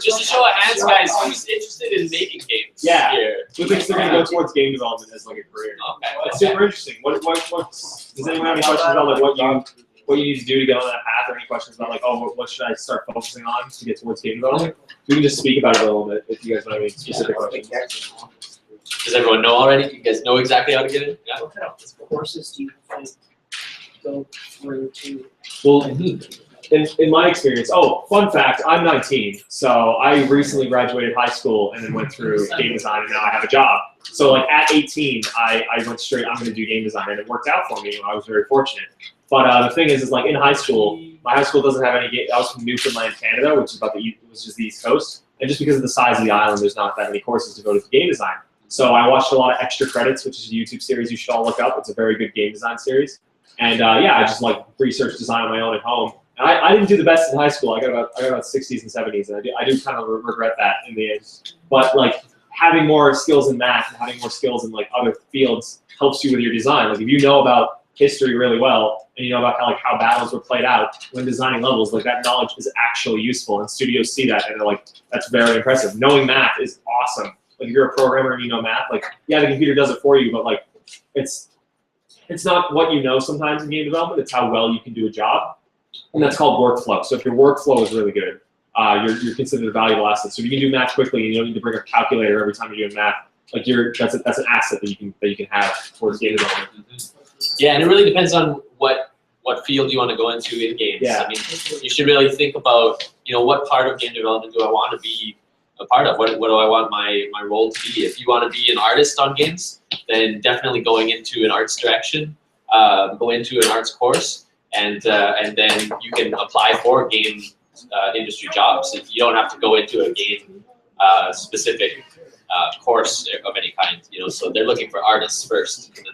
[SPEAKER 5] just to show of hands, guys, who's interested in making games?
[SPEAKER 2] Yeah.
[SPEAKER 5] Here?
[SPEAKER 2] Who thinks they're going to go towards game development as like a career?
[SPEAKER 5] Okay.
[SPEAKER 2] It's super interesting. What does anyone have any questions about like what you need to do to get on that path, or any questions about like, oh, what should I start focusing on to get towards game development? We can just speak about it a little bit if you guys want any specific questions.
[SPEAKER 5] Does everyone know already? You guys know exactly how to get in? Yeah.
[SPEAKER 3] What kind of courses do you go through to?
[SPEAKER 2] Well, in my experience, fun fact, I'm 19, so I recently graduated high school and then went through game design, and now I have a job. So like at 18, I went straight, I'm going to do game design, and it worked out for me. I was very fortunate. But the thing is like in high school, my high school doesn't have any game. I was from Newfoundland, Canada, which is just the East Coast. And just because of the size of the island, there's not that many courses to go to game design. So I watched a lot of Extra Credits, which is a YouTube series you should all look up. It's a very good game design series. And I just like research design on my own at home. And I didn't do the best in high school. I got about 60s and 70s, and I do kind of regret that in the end. But like having more skills in math and having more skills in like other fields helps you with your design. Like if you know about history really well, and you know about how battles were played out when designing levels, like that knowledge is actually useful, and studios see that and they're like, that's very impressive. Knowing math is awesome. Like if you're a programmer and you know math, like yeah, the computer does it for you, but like it's not what you know sometimes in game development, it's how well you can do a job. And that's called workflow. So if your workflow is really good, you're considered a valuable asset. So if you can do math quickly and you don't need to bring a calculator every time you're doing math, like that's an asset that you can have towards game development.
[SPEAKER 5] Yeah, and it really depends on what field you want to go into in games.
[SPEAKER 2] Yeah.
[SPEAKER 5] I mean, you should really think about, what part of game development do I want to be a part of. What do I want my role to be? If you want to be an artist on games, then definitely going into an arts direction, go into an arts course, and then you can apply for game industry jobs. If you don't have to go into a game specific course of any kind, you know. So they're looking for artists first, and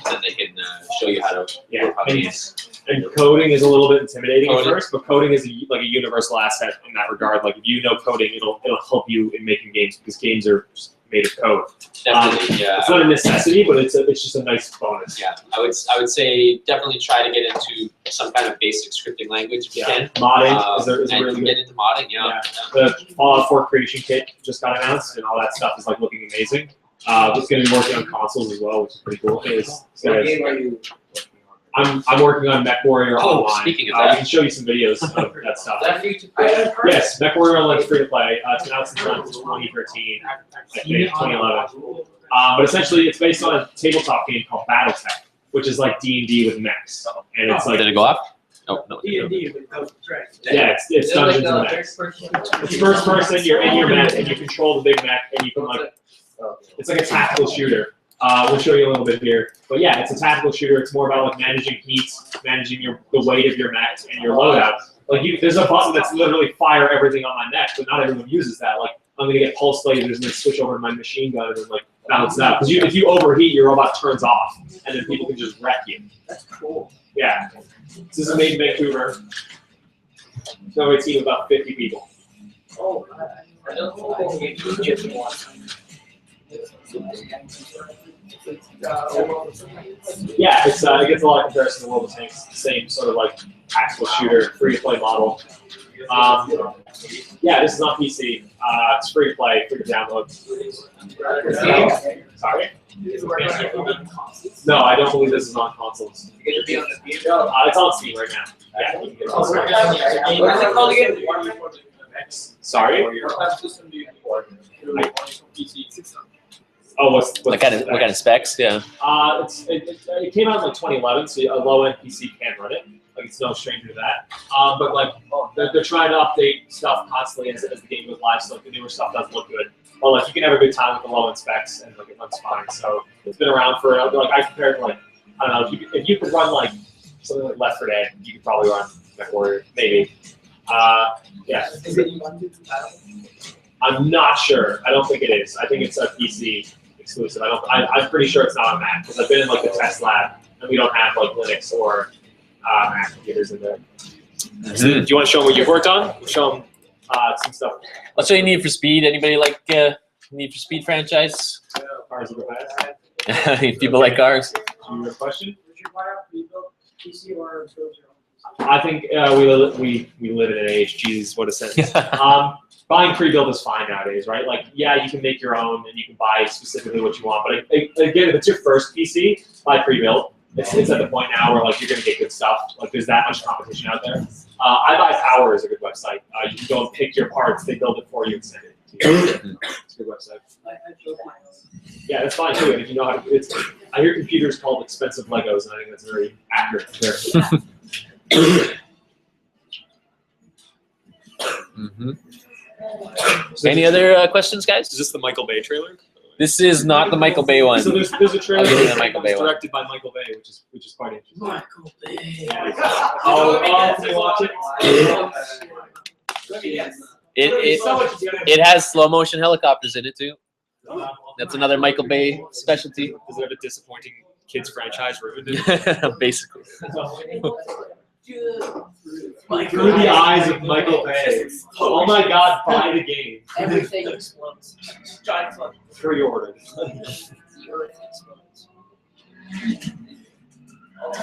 [SPEAKER 5] then they can show you how to work on games.
[SPEAKER 2] And coding is a little bit intimidating
[SPEAKER 5] Coding.
[SPEAKER 2] at first, but coding is like a universal asset in that regard. Like if you know coding, it'll help you in making games because games are made of code.
[SPEAKER 5] Definitely, yeah.
[SPEAKER 2] It's not a necessity, but it's just a nice bonus.
[SPEAKER 5] Yeah, I would say definitely try to get into some kind of basic scripting language if you can.
[SPEAKER 2] Modding is
[SPEAKER 5] And
[SPEAKER 2] really
[SPEAKER 5] get
[SPEAKER 2] good.
[SPEAKER 5] into modding, yeah.
[SPEAKER 2] The Fallout 4 creation kit just got announced, and all that stuff is like looking amazing. It's going to be working on consoles as well, which is pretty cool.
[SPEAKER 3] What game are you?
[SPEAKER 2] I'm working on MechWarrior Online.
[SPEAKER 5] Speaking of
[SPEAKER 2] I
[SPEAKER 5] that.
[SPEAKER 2] can show you some videos of that stuff.
[SPEAKER 4] Is that free to
[SPEAKER 2] Yes, MechWarrior Online is free to play. It's been out since 2013, I think 2011. But essentially, it's based on a tabletop game called BattleTech, which is like D&D with mechs, and it's like
[SPEAKER 5] Did it go off? Oh, no.
[SPEAKER 3] D&D with those tracks.
[SPEAKER 2] yeah, it's Dungeons and Mechs. It's first person. You're in your mech, and you control the big mech, and you can like. It's like a tactical shooter. We'll show you a little bit here, but yeah, it's a tactical shooter. It's more about like managing heat, managing the weight of your mech and your loadout. Like there's a button that's literally fire everything on my mech, but not everyone uses that. Like I'm gonna get pulse lasers and then switch over to my machine gun and then like balance it out. Because if you overheat, your robot turns off, and then people can just wreck you.
[SPEAKER 3] That's cool.
[SPEAKER 2] Yeah, this is made in Vancouver. So a team of about 50 people.
[SPEAKER 3] Oh, I don't know.
[SPEAKER 2] Yeah, it gets a lot of comparison to World of Tanks. Same sort of like tactical shooter, free to play model. Yeah, this is on PC. It's free to play, free to download. Sorry? No, I don't believe this is on consoles. It's on Steam right now. Yeah. You can get it on Steam.
[SPEAKER 4] What is it called again?
[SPEAKER 2] Sorry? Oh,
[SPEAKER 5] What kind of specs? Yeah.
[SPEAKER 2] It came out in like 2011, so a low-end PC can run it. Like it's no stranger to that. But like they're trying to update stuff constantly as the game goes live, so like the newer stuff doesn't look good. But like you can have a good time with the low-end specs, and like it runs fine. So it's been around for like I compared to like I don't know if you could run like something like Left 4 Dead, you could probably run MechWarrior maybe. Yeah.
[SPEAKER 3] Is it
[SPEAKER 2] I'm not sure. I don't think it is. I think it's a PC exclusive. I'm pretty sure it's not on Mac because I've been in like the test lab and we don't have like Linux or Mac computers in there. Do you want to show them what you've worked on? We'll show them some stuff.
[SPEAKER 5] I'll show you Need for Speed. Anybody like Need for Speed franchise?
[SPEAKER 2] Cars of the past.
[SPEAKER 5] People like cars.
[SPEAKER 2] Do you have a question?
[SPEAKER 3] Would you buy a pre-built PC or build your own PC?
[SPEAKER 2] I think we live in an age. Jesus, what a sentence. Buying pre-built is fine nowadays, right? Like, yeah, you can make your own and you can buy specifically what you want. But again, if it's your first PC, buy pre-built. It's at the point now where like you're gonna get good stuff. Like there's that much competition out there. I Buy Power is a good website. You can go and pick your parts. They build it for you and send it to you. It's a good website.
[SPEAKER 3] I built my own.
[SPEAKER 2] Yeah, that's fine too. And if you know how to, I hear computers called expensive Legos, and I think that's very accurate comparison.
[SPEAKER 5] Any other questions, guys?
[SPEAKER 2] Is this the Michael Bay trailer?
[SPEAKER 5] This is not the Michael Bay one.
[SPEAKER 2] So there's a trailer
[SPEAKER 5] I'll give you the
[SPEAKER 2] that's
[SPEAKER 5] Michael Bay one.
[SPEAKER 2] directed by Michael Bay, which is quite interesting.
[SPEAKER 3] Michael Bay.
[SPEAKER 2] Oh, can you watch it?
[SPEAKER 5] It has slow motion helicopters in it too. That's another Michael Bay specialty.
[SPEAKER 2] Does it have a disappointing kids franchise ruined?
[SPEAKER 5] Basically.
[SPEAKER 2] Through the eyes of Michael Bay. Oh my God! Buy the game.
[SPEAKER 3] Everything explodes. Giant flood.
[SPEAKER 2] Pre-ordered.
[SPEAKER 3] The earth explodes.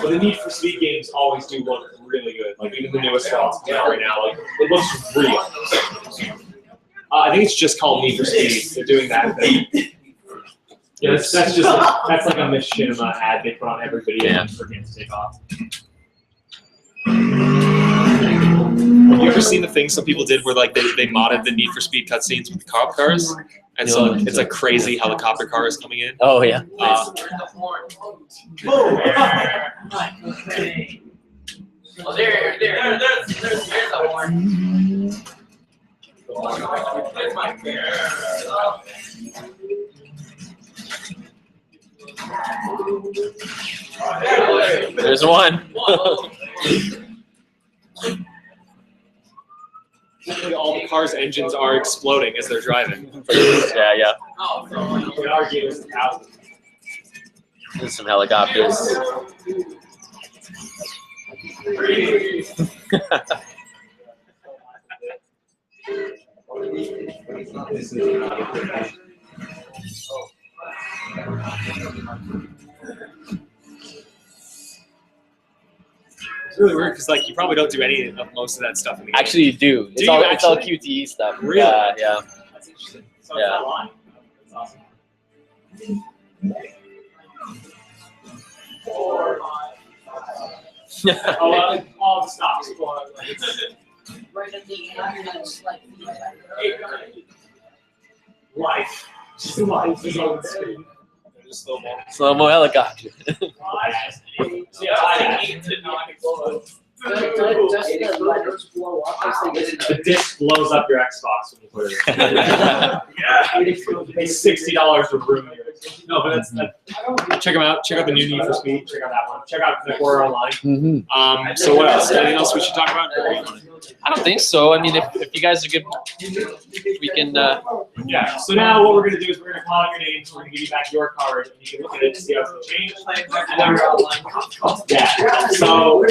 [SPEAKER 2] But the Need for Speed games always do look really good. Like even the newest ones coming out right now, like it looks real. I think it's just called Need for Speed. They're doing that thing. Yeah, that's like a machinima ad they put on every video for games to take off.
[SPEAKER 7] Have you ever seen the thing some people did where like they modded the Need for Speed cutscenes with the cop cars? And so it's like crazy helicopter cars coming in.
[SPEAKER 5] Oh yeah.
[SPEAKER 3] Michael Bay.
[SPEAKER 4] Oh, there's a horn.
[SPEAKER 5] There's one.
[SPEAKER 7] Literally all the cars' engines are exploding as they're driving.
[SPEAKER 5] Yeah, yeah.
[SPEAKER 2] You could argue it's 1,000.
[SPEAKER 5] There's some helicopters.
[SPEAKER 7] It's really weird because like you probably don't do any of most of that stuff in the game.
[SPEAKER 5] Actually, you do. It's
[SPEAKER 7] Do
[SPEAKER 5] all
[SPEAKER 7] you
[SPEAKER 5] it's all
[SPEAKER 7] actually?
[SPEAKER 5] QTE stuff.
[SPEAKER 7] Really?
[SPEAKER 5] Yeah, yeah.
[SPEAKER 2] That's interesting. So
[SPEAKER 5] Yeah.
[SPEAKER 2] it's online. That's awesome. All the stops.
[SPEAKER 3] Right at the end, it's like.
[SPEAKER 2] Life. Just life is on screen.
[SPEAKER 5] Slow-mo helicopter.
[SPEAKER 2] The disc blows up your Xbox when you put it in. It's $60 to ruin it. No, but that's
[SPEAKER 7] Check them out. Check out the new Need for Speed.
[SPEAKER 2] check out that one. Check out the Horror Online.
[SPEAKER 7] So what else? Anything else we should talk about?
[SPEAKER 5] I don't think so. I mean, if you guys are good, we can.
[SPEAKER 2] Yeah. So now what we're gonna do is we're gonna call out your names. We're gonna give you back your card, and you can look at it and see how it's changed. Yeah. So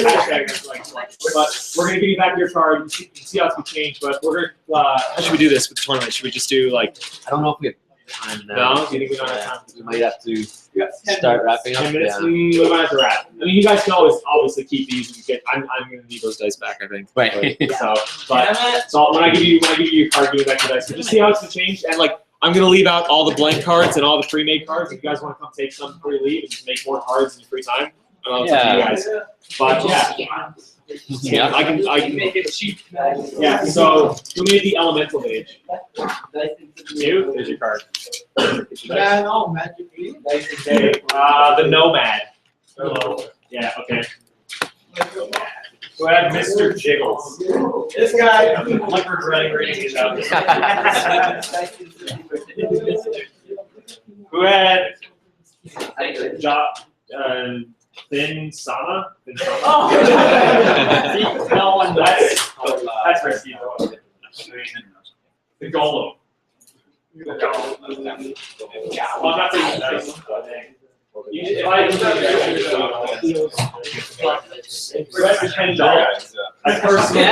[SPEAKER 2] but we're gonna give you back your card. You can see how it's been changed, but we're gonna.
[SPEAKER 7] How should we do this with the tournament? Should we just do like?
[SPEAKER 5] I don't know if we have time now.
[SPEAKER 2] No, do you think we don't have time?
[SPEAKER 5] We might have to start wrapping up.
[SPEAKER 2] 10 minutes.
[SPEAKER 5] Yeah.
[SPEAKER 2] We might have to wrap. I mean, you guys can always obviously keep these. And get. I'm
[SPEAKER 7] gonna need those dice back, I think.
[SPEAKER 5] Right.
[SPEAKER 2] So when I give you your card, give it back to you guys. So just see how it's been changed, and like
[SPEAKER 7] I'm gonna leave out all the blank cards and all the
[SPEAKER 2] pre-made cards. If you guys want to come take some before you leave and just make more cards in your free time, it's up to you guys. But yeah, I can
[SPEAKER 4] make it cheap.
[SPEAKER 2] Yeah. So who made the elemental mage? You. There's your card. Okay. The nomad. Hello. Yeah. Okay. Go ahead, Mr. Jiggles.
[SPEAKER 6] This guy.
[SPEAKER 2] I'm like regretting reading these out. Go ahead. Thin Sama? No one that's risky. The Golem. Well, I'm not saying nice. If I $10. I personally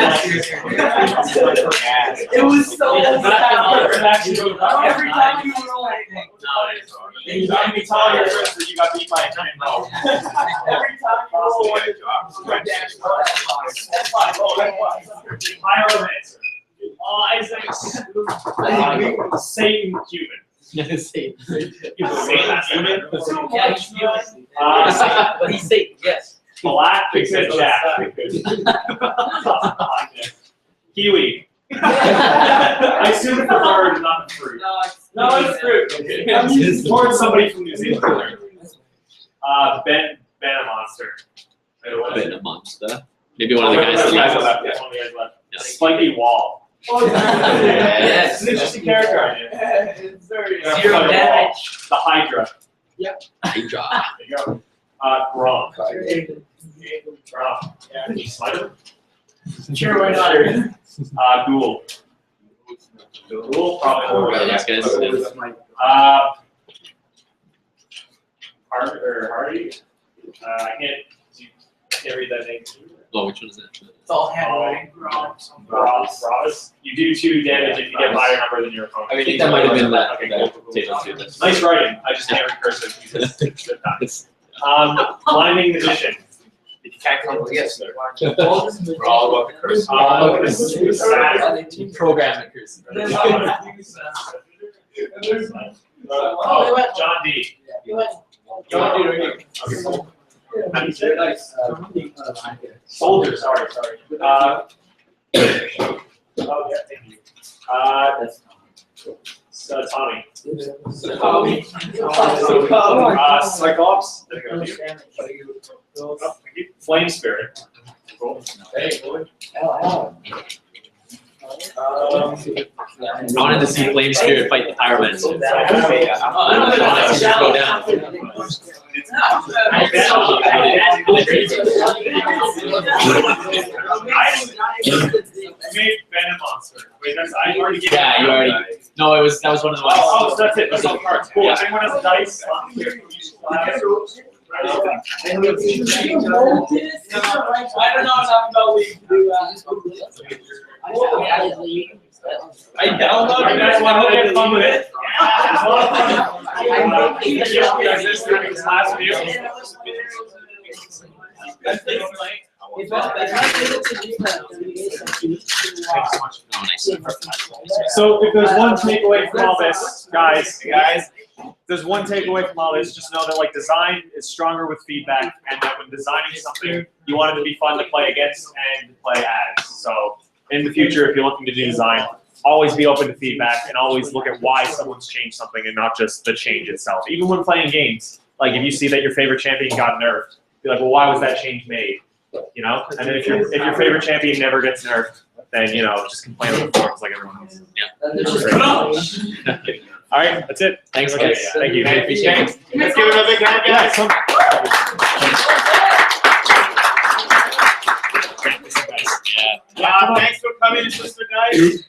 [SPEAKER 4] It was so
[SPEAKER 2] every time
[SPEAKER 4] you were like,
[SPEAKER 2] you got me telling your friends that you got beat by a 10 no. Every time you roll one, that's fine. Higher answer. Isaac. Satan Cuban.
[SPEAKER 4] Satan.
[SPEAKER 2] Cuban.
[SPEAKER 4] Yeah, he's Cuban. But he's Satan, yes.
[SPEAKER 2] Black Pixel Jack. Kiwi. I assume the bird is not the fruit.
[SPEAKER 4] No, it's fruit.
[SPEAKER 2] Okay. I'm towards somebody from New Zealand. Ben a monster.
[SPEAKER 5] Been a monster. Maybe one of the guys
[SPEAKER 2] One of the guys
[SPEAKER 5] left.
[SPEAKER 2] left. One of the guys left.
[SPEAKER 5] Yeah.
[SPEAKER 2] Spiky Wall.
[SPEAKER 5] Yes.
[SPEAKER 2] It's an interesting character idea.
[SPEAKER 4] Zero damage.
[SPEAKER 2] The Hydra.
[SPEAKER 5] Hydra.
[SPEAKER 2] There you go. Grom. Grom. Yeah. Spider. Sure, why not? Ghoul. Ghoul, probably.
[SPEAKER 5] Yeah, these guys.
[SPEAKER 2] Hardy. I can't read that name.
[SPEAKER 5] Oh, which one is that?
[SPEAKER 4] It's all handwriting.
[SPEAKER 2] Ross. You do 2 damage if you get a higher number than your opponent.
[SPEAKER 5] I think that might have been that.
[SPEAKER 2] Okay,
[SPEAKER 5] that
[SPEAKER 2] cool.
[SPEAKER 5] potato too.
[SPEAKER 2] Nice writing. I just can't read cursive. Blinding Magician.
[SPEAKER 6] If you can't come with us,
[SPEAKER 4] We're
[SPEAKER 6] we're all about the curse.
[SPEAKER 5] Program the curse.
[SPEAKER 2] John D.
[SPEAKER 3] John
[SPEAKER 2] D. Soldier. Sorry. Oh yeah, thank you. Tommy. Cyclops. There you go. Flame Spirit. Cool.
[SPEAKER 5] I wanted to see Flame Spirit fight the Pyromancer. I wanted to see it go down.
[SPEAKER 2] Made Venom Monster. Wait, that's I already gave
[SPEAKER 5] Yeah, you already. No, that was one of the ones.
[SPEAKER 2] Oh, so that's it. That's all the cards. Cool.
[SPEAKER 5] Yeah.
[SPEAKER 2] If anyone has dice,
[SPEAKER 4] I don't know enough about League to do that. I downloaded
[SPEAKER 2] you guys want to have fun with it? It's a lot of So if there's one takeaway from all this, guys, there's one takeaway from all this, just know that like design is stronger with feedback, and that when designing something, you want it to be fun to play against and play as. So in the future, if you're looking to do design, always be open to feedback and always look at why someone's changed something and not just the change itself. Even when playing games, like if you see that your favorite champion got nerfed, be like, well, why was that change made? You know? And then if your favorite champion never gets nerfed, then you know, just complain on the forums like everyone else.
[SPEAKER 5] Yeah.
[SPEAKER 2] All right, that's it.
[SPEAKER 5] Thanks,
[SPEAKER 2] Okay,
[SPEAKER 5] guys.
[SPEAKER 2] thank you.
[SPEAKER 5] Appreciate it.
[SPEAKER 6] Let's give it a big round, guys. Thanks for coming, sister guys.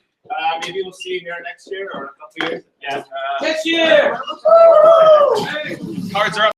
[SPEAKER 6] Maybe we'll see you here next year or a couple years.
[SPEAKER 2] Yeah.
[SPEAKER 4] Next year!
[SPEAKER 7] Cards are up.